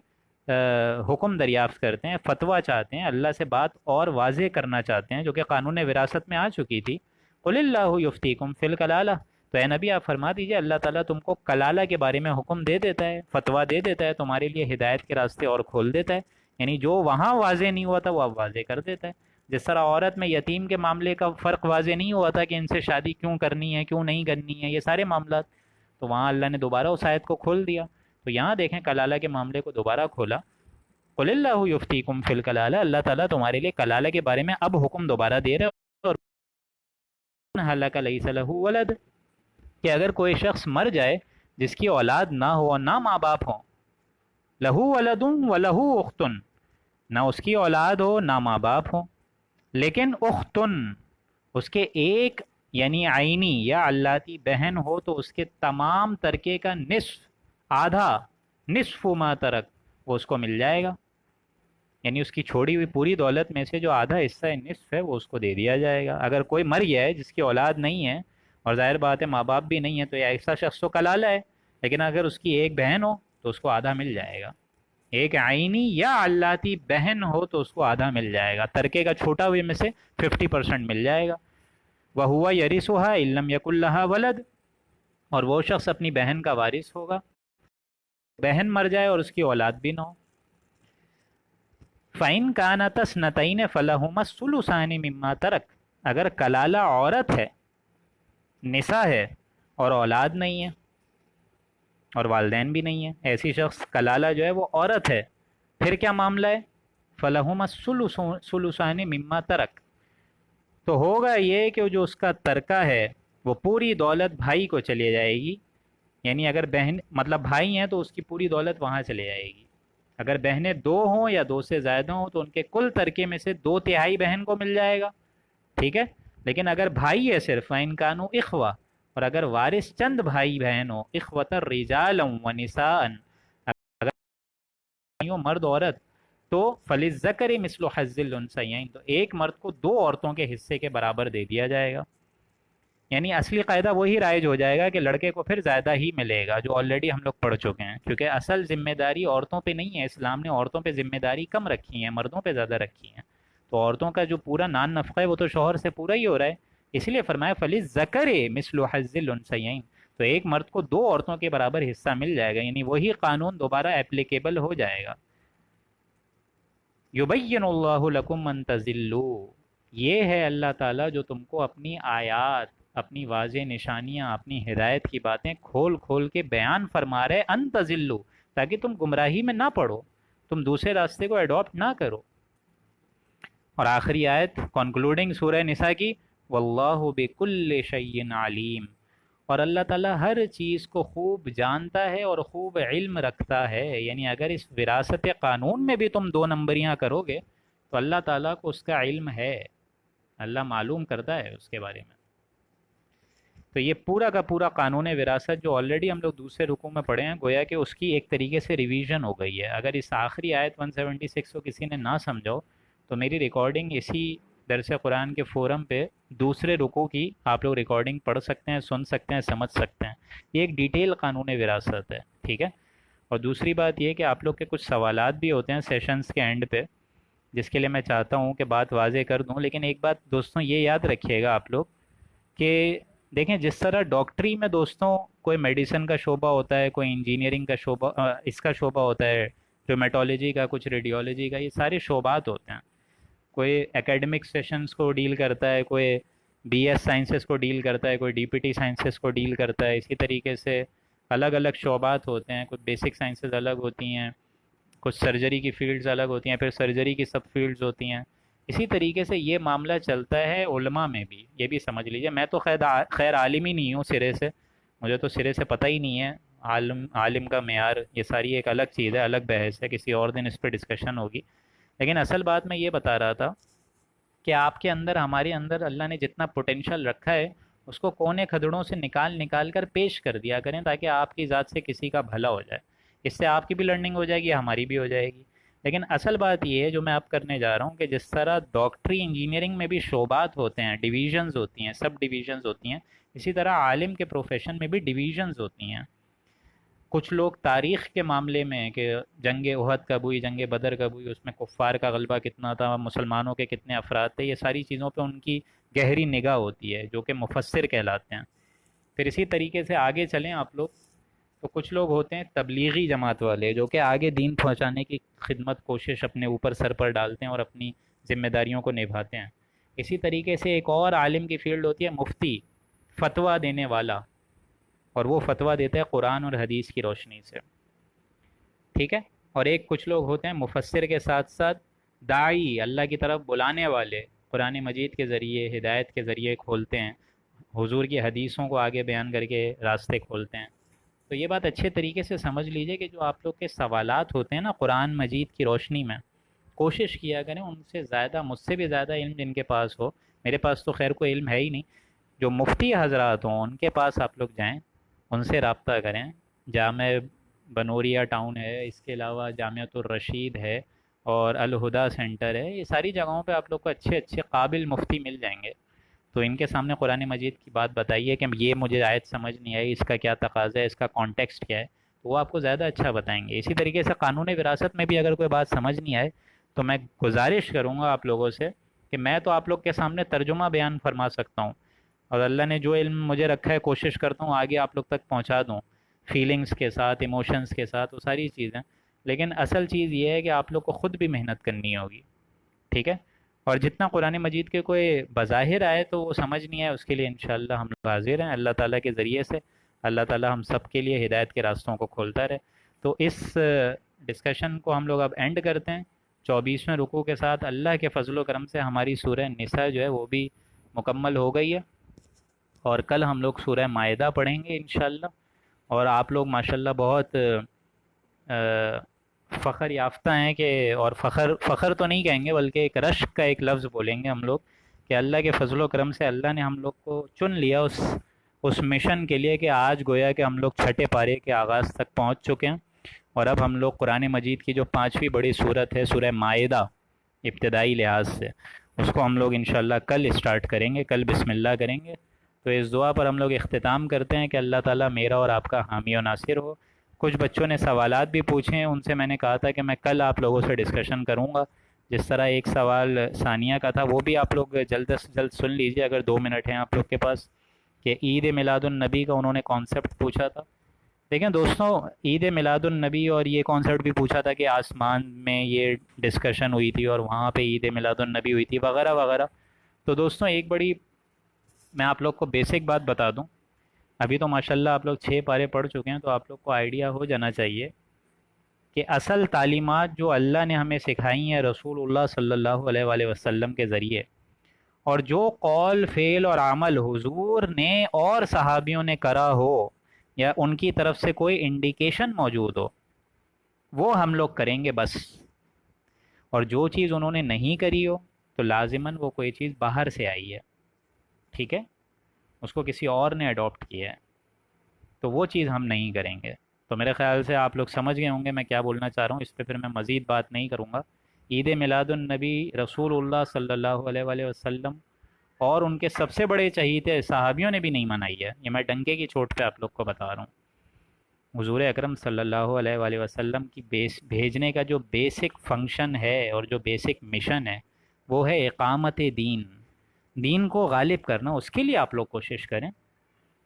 حکم دریافت کرتے ہیں، فتویٰ چاہتے ہیں، اللہ سے بات اور واضح کرنا چاہتے ہیں جو کہ قانون وراثت میں آ چکی تھی۔ قل اللہ یفتیکم فی الکلالہ، تو اے نبی آپ فرما دیجئے اللہ تعالیٰ تم کو کلالہ کے بارے میں حکم دے دیتا ہے، فتویٰ دے دیتا ہے، تمہارے لیے ہدایت کے راستے اور کھول دیتا ہے، یعنی جو وہاں واضح نہیں ہوا تھا وہ اب واضح کر دیتا ہے۔ جس طرح عورت میں یتیم کے معاملے کا فرق واضح نہیں ہوا تھا کہ ان سے شادی کیوں کرنی ہے کیوں نہیں کرنی ہے، یہ سارے معاملات، تو وہاں اللہ نے دوبارہ اس آیت کو کھول دیا۔ تو یہاں دیکھیں کلالہ کے معاملے کو دوبارہ کھولا، قل اللہ یفتیکم فی الکلالہ، اللہ تعالیٰ تمہارے لیے کلالہ کے بارے میں اب حکم دوبارہ دے رہے ہیں، اور ہلاک لیس لہ ولد، کہ اگر کوئی شخص مر جائے جس کی اولاد نہ ہو اور نہ ماں باپ ہوں، لہو ولد ولہ اختن، نہ اس کی اولاد ہو نہ ماں باپ ہوں، لیکن اختن اس کے ایک یعنی عینی یا اللہ بہن ہو تو اس کے تمام ترکے کا نصف، آدھا، نصف ما ترک، وہ اس کو مل جائے گا، یعنی اس کی چھوڑی ہوئی پوری دولت میں سے جو آدھا حصہ نصف ہے وہ اس کو دے دیا جائے گا۔ اگر کوئی مر گیا ہے جس کی اولاد نہیں ہے اور ظاہر بات ہے ماں باپ بھی نہیں ہے تو یہ ایسا شخص تو کلالہ ہے، لیکن اگر اس کی ایک بہن ہو تو اس کو آدھا مل جائے گا، ایک عینی یا اللہ بہن ہو تو اس کو آدھا مل جائے گا، ترکے کا چھوٹا ہوئے میں سے 50% مل جائے گا۔ وَهُوَ يَرِثُهَا إِن لَّمْ يَكُن لَّهَا وَلَد، اور وہ شخص اپنی بہن کا وارث ہوگا، بہن مر جائے اور اس کی اولاد بھی نہ ہو۔ فَإِن كَانَتَا اثْنَتَيْنِ فَلَهُمَا الثُّلُثَانِ مِمَّا تَرَكَ، اگر کلالہ عورت ہے، نساء ہے، اور اولاد نہیں ہے اور والدین بھی نہیں ہے، ایسی شخص کلالہ جو ہے وہ عورت ہے، پھر کیا معاملہ ہے؟ فَلَهُمَا الثُّلُثَانِ مِمَّا تَرَكَ، تو ہوگا یہ کہ جو اس کا ترکہ ہے وہ پوری دولت بھائی کو چلی جائے گی، یعنی اگر بہن مطلب بھائی ہیں تو اس کی پوری دولت وہاں چلے جائے گی، اگر بہنیں دو ہوں یا دو سے زیادہ ہوں تو ان کے کل ترکے میں سے 2/3 بہن کو مل جائے گا، ٹھیک ہے، لیکن اگر بھائی ہے صرف فَإِن كَانُوا إِخْوَةً، اور اگر وارث چند بھائی بہن ہو، اخوۃ رجالا ونساء، اگر مرد عورت، تو فَلِلذَّكَرِ مِثْلُ حَظِّ الْأُنثَيَيْنِ، تو ایک مرد کو 2 عورتوں کے حصے کے برابر دے دیا جائے گا، یعنی اصلی قاعدہ وہی رائج ہو جائے گا کہ لڑکے کو پھر زیادہ ہی ملے گا، جو آلریڈی ہم لوگ پڑھ چکے ہیں، کیونکہ اصل ذمہ داری عورتوں پہ نہیں ہے، اسلام نے عورتوں پہ ذمہ داری کم رکھی ہے، مردوں پہ زیادہ رکھی ہیں، تو عورتوں کا جو پورا نان نفقہ ہے وہ تو شوہر سے پورا ہی ہو رہا ہے، اس لیے فرمایا فَلِلذَّكَرِ مِثْلُ حَظِّ الْأُنثَيَيْنِ، تو ایک مرد کو 2 عورتوں کے برابر حصہ مل جائے گا، یعنی وہی قانون دوبارہ اپلیکیبل ہو جائے گا۔ یبین اللہ لکم ان تضلوا، یہ ہے اللہ تعالیٰ جو تم کو اپنی آیات، اپنی واضح نشانیاں، اپنی ہدایت کی باتیں کھول کھول کے بیان فرما رہے، ان تضلوا، تاکہ تم گمراہی میں نہ پڑو، تم دوسرے راستے کو اڈاپٹ نہ کرو۔ اور آخری آیت کنکلوڈنگ سورہ نساء کی، واللہ بکل شیء علیم، اور اللہ تعالیٰ ہر چیز کو خوب جانتا ہے اور خوب علم رکھتا ہے، یعنی اگر اس وراثت قانون میں بھی تم 2 نمبریاں کرو گے تو اللہ تعالیٰ کو اس کا علم ہے، اللہ معلوم کرتا ہے اس کے بارے میں۔ تو یہ پورا کا پورا قانون وراثت جو آلریڈی ہم لوگ دوسرے رکوع میں پڑھے ہیں، گویا کہ اس کی ایک طریقے سے ریویژن ہو گئی ہے۔ اگر اس آخری آیت 176 کو کسی نے نہ سمجھو تو میری ریکارڈنگ اسی درس قرآن کے فورم پہ دوسرے رکوع کی آپ لوگ ریکارڈنگ پڑھ سکتے ہیں، سن سکتے ہیں، سمجھ سکتے ہیں، یہ ایک ڈیٹیل قانون وراثت ہے، ٹھیک ہے۔ اور دوسری بات یہ کہ آپ لوگ کے کچھ سوالات بھی ہوتے ہیں سیشنز کے اینڈ پہ، جس کے لیے میں چاہتا ہوں کہ بات واضح کر دوں، لیکن ایک بات دوستوں یہ یاد رکھیے گا آپ لوگ کہ دیکھیں جس طرح ڈاکٹری میں دوستوں کوئی میڈیسن کا شعبہ ہوتا ہے، کوئی انجینئرنگ کا شعبہ اس کا شعبہ ہوتا ہے، ریمیٹولوجی کا، کچھ ریڈیولوجی کا، یہ سارے شعبات ہوتے ہیں، کوئی ایکیڈمک سیشنز کو ڈیل کرتا ہے، کوئی بی ایس سائنسز کو ڈیل کرتا ہے، کوئی ڈی پی ٹی سائنسز کو ڈیل کرتا ہے، اسی طریقے سے الگ الگ شعبات ہوتے ہیں، کچھ بیسک سائنسز الگ ہوتی ہیں، کچھ سرجری کی فیلڈز الگ ہوتی ہیں، پھر سرجری کی سب فیلڈز ہوتی ہیں، اسی طریقے سے یہ معاملہ چلتا ہے علماء میں بھی، یہ بھی سمجھ لیجئے۔ میں تو خیر عالم ہی نہیں ہوں سرے سے، مجھے تو سرے سے پتہ ہی نہیں ہے عالم کا معیار، یہ ساری ایک الگ چیز ہے، الگ بحث ہے، کسی اور دن اس پہ ڈسکشن ہوگی، لیکن اصل بات میں یہ بتا رہا تھا کہ آپ کے اندر، ہمارے اندر اللہ نے جتنا پوٹینشیل رکھا ہے اس کو کونے کھدڑوں سے نکال نکال کر پیش کر دیا کریں، تاکہ آپ کی ذات سے کسی کا بھلا ہو جائے، اس سے آپ کی بھی لرننگ ہو جائے گی، ہماری بھی ہو جائے گی۔ لیکن اصل بات یہ ہے جو میں اب کرنے جا رہا ہوں کہ جس طرح ڈاکٹری انجینئرنگ میں بھی شعبات ہوتے ہیں، ڈویژنز ہوتی ہیں، سب ڈویژنز ہوتی ہیں، اسی طرح عالم کے پروفیشن میں بھی ڈویژنز ہوتی ہیں۔ کچھ لوگ تاریخ کے معاملے میں کہ جنگ احد کب ہوئی، جنگ بدر کب ہوئی، اس میں کفار کا غلبہ کتنا تھا، مسلمانوں کے کتنے افراد تھے، یہ ساری چیزوں پہ ان کی گہری نگاہ ہوتی ہے جو کہ مفسر کہلاتے ہیں۔ پھر اسی طریقے سے آگے چلیں آپ لوگ، تو کچھ لوگ ہوتے ہیں تبلیغی جماعت والے جو کہ آگے دین پہنچانے کی خدمت کوشش اپنے اوپر سر پر ڈالتے ہیں اور اپنی ذمہ داریوں کو نبھاتے ہیں۔ اسی طریقے سے ایک اور عالم کی فیلڈ ہوتی ہے مفتی، فتویٰ دینے والا، اور وہ فتویٰ دیتا ہے قرآن اور حدیث کی روشنی سے، ٹھیک ہے۔ اور ایک کچھ لوگ ہوتے ہیں مفسر کے ساتھ ساتھ داعی، اللہ کی طرف بلانے والے، قرآن مجید کے ذریعے، ہدایت کے ذریعے کھولتے ہیں، حضور کی حدیثوں کو آگے بیان کر کے راستے کھولتے ہیں۔ تو یہ بات اچھے طریقے سے سمجھ لیجئے کہ جو آپ لوگ کے سوالات ہوتے ہیں نا قرآن مجید کی روشنی میں، کوشش کیا کریں ان سے زیادہ، مجھ سے بھی زیادہ علم جن کے پاس ہو، میرے پاس تو خیر کوئی علم ہے ہی نہیں، جو مفتی حضرات ہوں ان کے پاس آپ لوگ جائیں، ان سے رابطہ کریں۔ جامع بنوریا ٹاؤن ہے، اس کے علاوہ جامعۃ الرشید ہے، اور الہدا سینٹر ہے، یہ ساری جگہوں پہ آپ لوگ کو اچھے اچھے قابل مفتی مل جائیں گے۔ تو ان کے سامنے قرآن مجید کی بات بتائیے کہ یہ مجھے آیت سمجھ نہیں آئی، اس کا کیا تقاضا ہے، اس کا کانٹیکسٹ کیا ہے، تو وہ آپ کو زیادہ اچھا بتائیں گے۔ اسی طریقے سے قانون وراثت میں بھی اگر کوئی بات سمجھ نہیں آئے تو میں گزارش کروں گا آپ لوگوں سے کہ میں تو آپ لوگ کے سامنے ترجمہ بیان فرما سکتا ہوں، اور اللہ نے جو علم مجھے رکھا ہے کوشش کرتا ہوں آگے آپ لوگ تک پہنچا دوں، فیلنگز کے ساتھ، ایموشنز کے ساتھ، وہ ساری چیزیں۔ لیکن اصل چیز یہ ہے کہ آپ لوگ کو خود بھی محنت کرنی ہوگی، ٹھیک ہے۔ اور جتنا قرآن مجید کے کوئی بظاہر آئے تو وہ سمجھ نہیں آئے، اس کے لیے انشاءاللہ ہم لوگ حاضر ہیں اللہ تعالیٰ کے ذریعے سے۔ اللہ تعالیٰ ہم سب کے لیے ہدایت کے راستوں کو کھولتا رہے۔ تو اس ڈسکشن کو ہم لوگ اب اینڈ کرتے ہیں 24ویں رکوع کے ساتھ۔ اللہ کے فضل و کرم سے ہماری سورہ نساء جو ہے وہ بھی مکمل ہو گئی ہے، اور کل ہم لوگ سورہ مائدہ پڑھیں گے انشاءاللہ۔ اور آپ لوگ ماشاءاللہ بہت فخر یافتہ ہیں کہ، اور فخر تو نہیں کہیں گے بلکہ ایک رشک کا ایک لفظ بولیں گے ہم لوگ کہ اللہ کے فضل و کرم سے اللہ نے ہم لوگ کو چن لیا اس مشن کے لیے کہ آج گویا کہ ہم لوگ چھٹے پارے کے آغاز تک پہنچ چکے ہیں، اور اب ہم لوگ قرآن مجید کی جو 5ویں بڑی صورت ہے سورہ مائدہ ابتدائی لحاظ سے، اس کو ہم لوگ انشاءاللہ کل اسٹارٹ کریں گے، کل بسم اللہ کریں گے۔ تو اس دعا پر ہم لوگ اختتام کرتے ہیں کہ اللہ تعالیٰ میرا اور آپ کا حامی و ناصر ہو۔ کچھ بچوں نے سوالات بھی پوچھے ہیں، ان سے میں نے کہا تھا کہ میں کل آپ لوگوں سے ڈسکشن کروں گا۔ جس طرح ایک سوال ثانیہ کا تھا وہ بھی آپ لوگ جلد سے جلد سن لیجئے اگر 2 منٹ ہیں آپ لوگ کے پاس، کہ عید میلاد النبی کا انہوں نے کانسیپٹ پوچھا تھا۔ دیکھیں دوستوں، عید میلاد النبی اور یہ کانسیپٹ بھی پوچھا تھا کہ آسمان میں یہ ڈسکشن ہوئی تھی اور وہاں پہ عید میلاد النبی ہوئی تھی وغیرہ وغیرہ۔ تو دوستوں ایک بڑی میں آپ لوگ کو بیسک بات بتا دوں، ابھی تو ماشاءاللہ آپ لوگ 6 پارے پڑھ چکے ہیں، تو آپ لوگ کو آئیڈیا ہو جانا چاہیے کہ اصل تعلیمات جو اللہ نے ہمیں سکھائی ہیں رسول اللہ صلی اللہ علیہ وآلہ وسلم کے ذریعے، اور جو قول فعل اور عمل حضور نے اور صحابیوں نے کرا ہو یا ان کی طرف سے کوئی انڈیکیشن موجود ہو، وہ ہم لوگ کریں گے بس۔ اور جو چیز انہوں نے نہیں کری ہو تو لازماً وہ کوئی چیز باہر سے آئی ہے، ٹھیک ہے، اس کو کسی اور نے اڈاپٹ کیا ہے، تو وہ چیز ہم نہیں کریں گے۔ تو میرے خیال سے آپ لوگ سمجھ گئے ہوں گے میں کیا بولنا چاہ رہا ہوں، اس پہ پھر میں مزید بات نہیں کروں گا۔ عید میلاد النبی رسول اللہ صلی اللہ علیہ وآلہ وسلم اور ان کے سب سے بڑے چہیتے صحابیوں نے بھی نہیں منائی ہے، یہ میں ڈنکے کی چوٹ پہ آپ لوگ کو بتا رہا ہوں۔ حضور اکرم صلی اللہ علیہ وآلہ وسلم کی بھیجنے کا جو بیسک فنکشن ہے اور جو بیسک مشن ہے وہ ہے اقامت دین، دین کو غالب کرنا، اس کے لیے آپ لوگ کوشش کریں،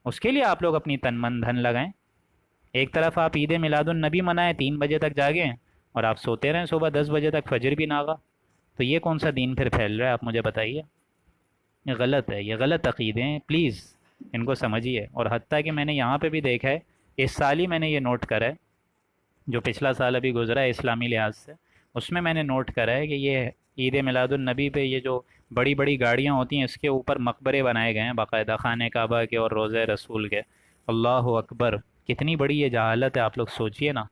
اس کے لیے آپ لوگ اپنی تن من دھن لگائیں۔ ایک طرف آپ عید میلاد النبی منائیں، 3 بجے تک جاگیں، اور آپ سوتے رہیں صبح 10 بجے تک فجر بھی ناغا، تو یہ کون سا دین پھر پھیل رہا ہے آپ مجھے بتائیے؟ یہ غلط ہے، یہ غلط عقیدے ہیں، پلیز ان کو سمجھیے۔ اور حتیٰ کہ میں نے یہاں پہ بھی دیکھا ہے، اس سال ہی میں نے یہ نوٹ کرا ہے، جو پچھلا سال ابھی گزرا ہے اسلامی لحاظ سے، اس میں نے نوٹ کرا ہے کہ یہ عید میلاد النبی پہ یہ جو بڑی بڑی گاڑیاں ہوتی ہیں اس کے اوپر مقبرے بنائے گئے ہیں باقاعدہ، خانہ کعبہ کے اور روضہ رسول کے۔ اللہ اکبر، کتنی بڑی یہ جہالت ہے، آپ لوگ سوچئے نا۔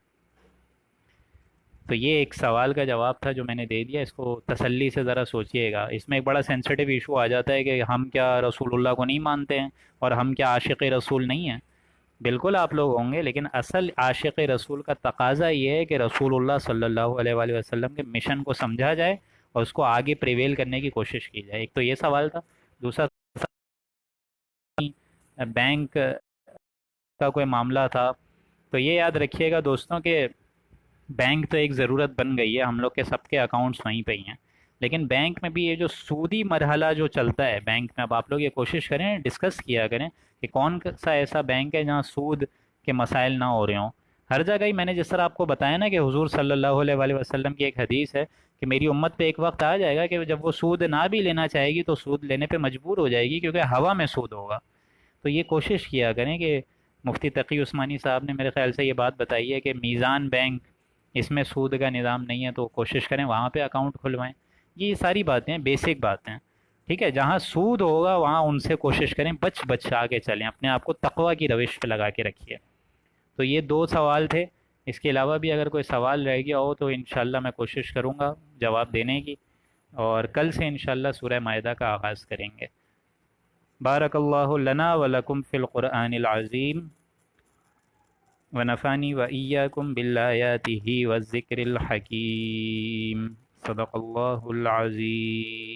تو یہ ایک سوال کا جواب تھا جو میں نے دے دیا، اس کو تسلی سے ذرا سوچئے گا۔ اس میں ایک بڑا سینسٹیو ایشو آ جاتا ہے کہ ہم کیا رسول اللہ کو نہیں مانتے ہیں اور ہم کیا عاشق رسول نہیں ہیں؟ بالکل آپ لوگ ہوں گے، لیکن اصل عاشق رسول کا تقاضا یہ ہے کہ رسول اللہ صلی اللہ علیہ وآلہ وسلم کے مشن کو سمجھا جائے اور اس کو آگے پریویل کرنے کی کوشش کی جائے۔ ایک تو یہ سوال تھا۔ دوسرا بینک کا کوئی معاملہ تھا، تو یہ یاد رکھیے گا دوستوں کہ بینک تو ایک ضرورت بن گئی ہے، ہم لوگ کے سب کے اکاؤنٹس وہیں پہ ہی ہیں، لیکن بینک میں بھی یہ جو سودی مرحلہ جو چلتا ہے بینک میں، اب آپ لوگ یہ کوشش کریں، ڈسکس کیا کریں کہ کون سا ایسا بینک ہے جہاں سود کے مسائل نہ ہو رہے ہوں۔ ہر جگہ ہی میں نے جس طرح آپ کو بتایا نا کہ حضور صلی اللہ علیہ وآلہ وسلم کی ایک حدیث ہے کہ میری امت پہ ایک وقت آ جائے گا کہ جب وہ سود نہ بھی لینا چاہے گی تو سود لینے پہ مجبور ہو جائے گی، کیونکہ ہوا میں سود ہوگا۔ تو یہ کوشش کیا کریں کہ مفتی تقی عثمانی صاحب نے میرے خیال سے یہ بات بتائی ہے کہ میزان بینک، اس میں سود کا نظام نہیں ہے، تو کوشش کریں وہاں پہ اکاؤنٹ کھلوائیں۔ یہ ساری باتیں بیسک باتیں، ٹھیک ہے؟ جہاں سود ہوگا وہاں ان سے کوشش کریں بچ کے چلیں، اپنے آپ کو تقوی کی روش پہ لگا کے رکھیے۔ تو یہ دو سوال تھے، اس کے علاوہ بھی اگر کوئی سوال رہ گیا ہو تو انشاءاللہ میں کوشش کروں گا جواب دینے کی، اور کل سے انشاءاللہ سورہ مائدہ کا آغاز کریں گے۔ بارک اللہ لنا ولکم فی القرآن العظیم ونفعنی وإیاکم بالآیاتہ والذکر الحکیم۔ صدق اللہ العظیم۔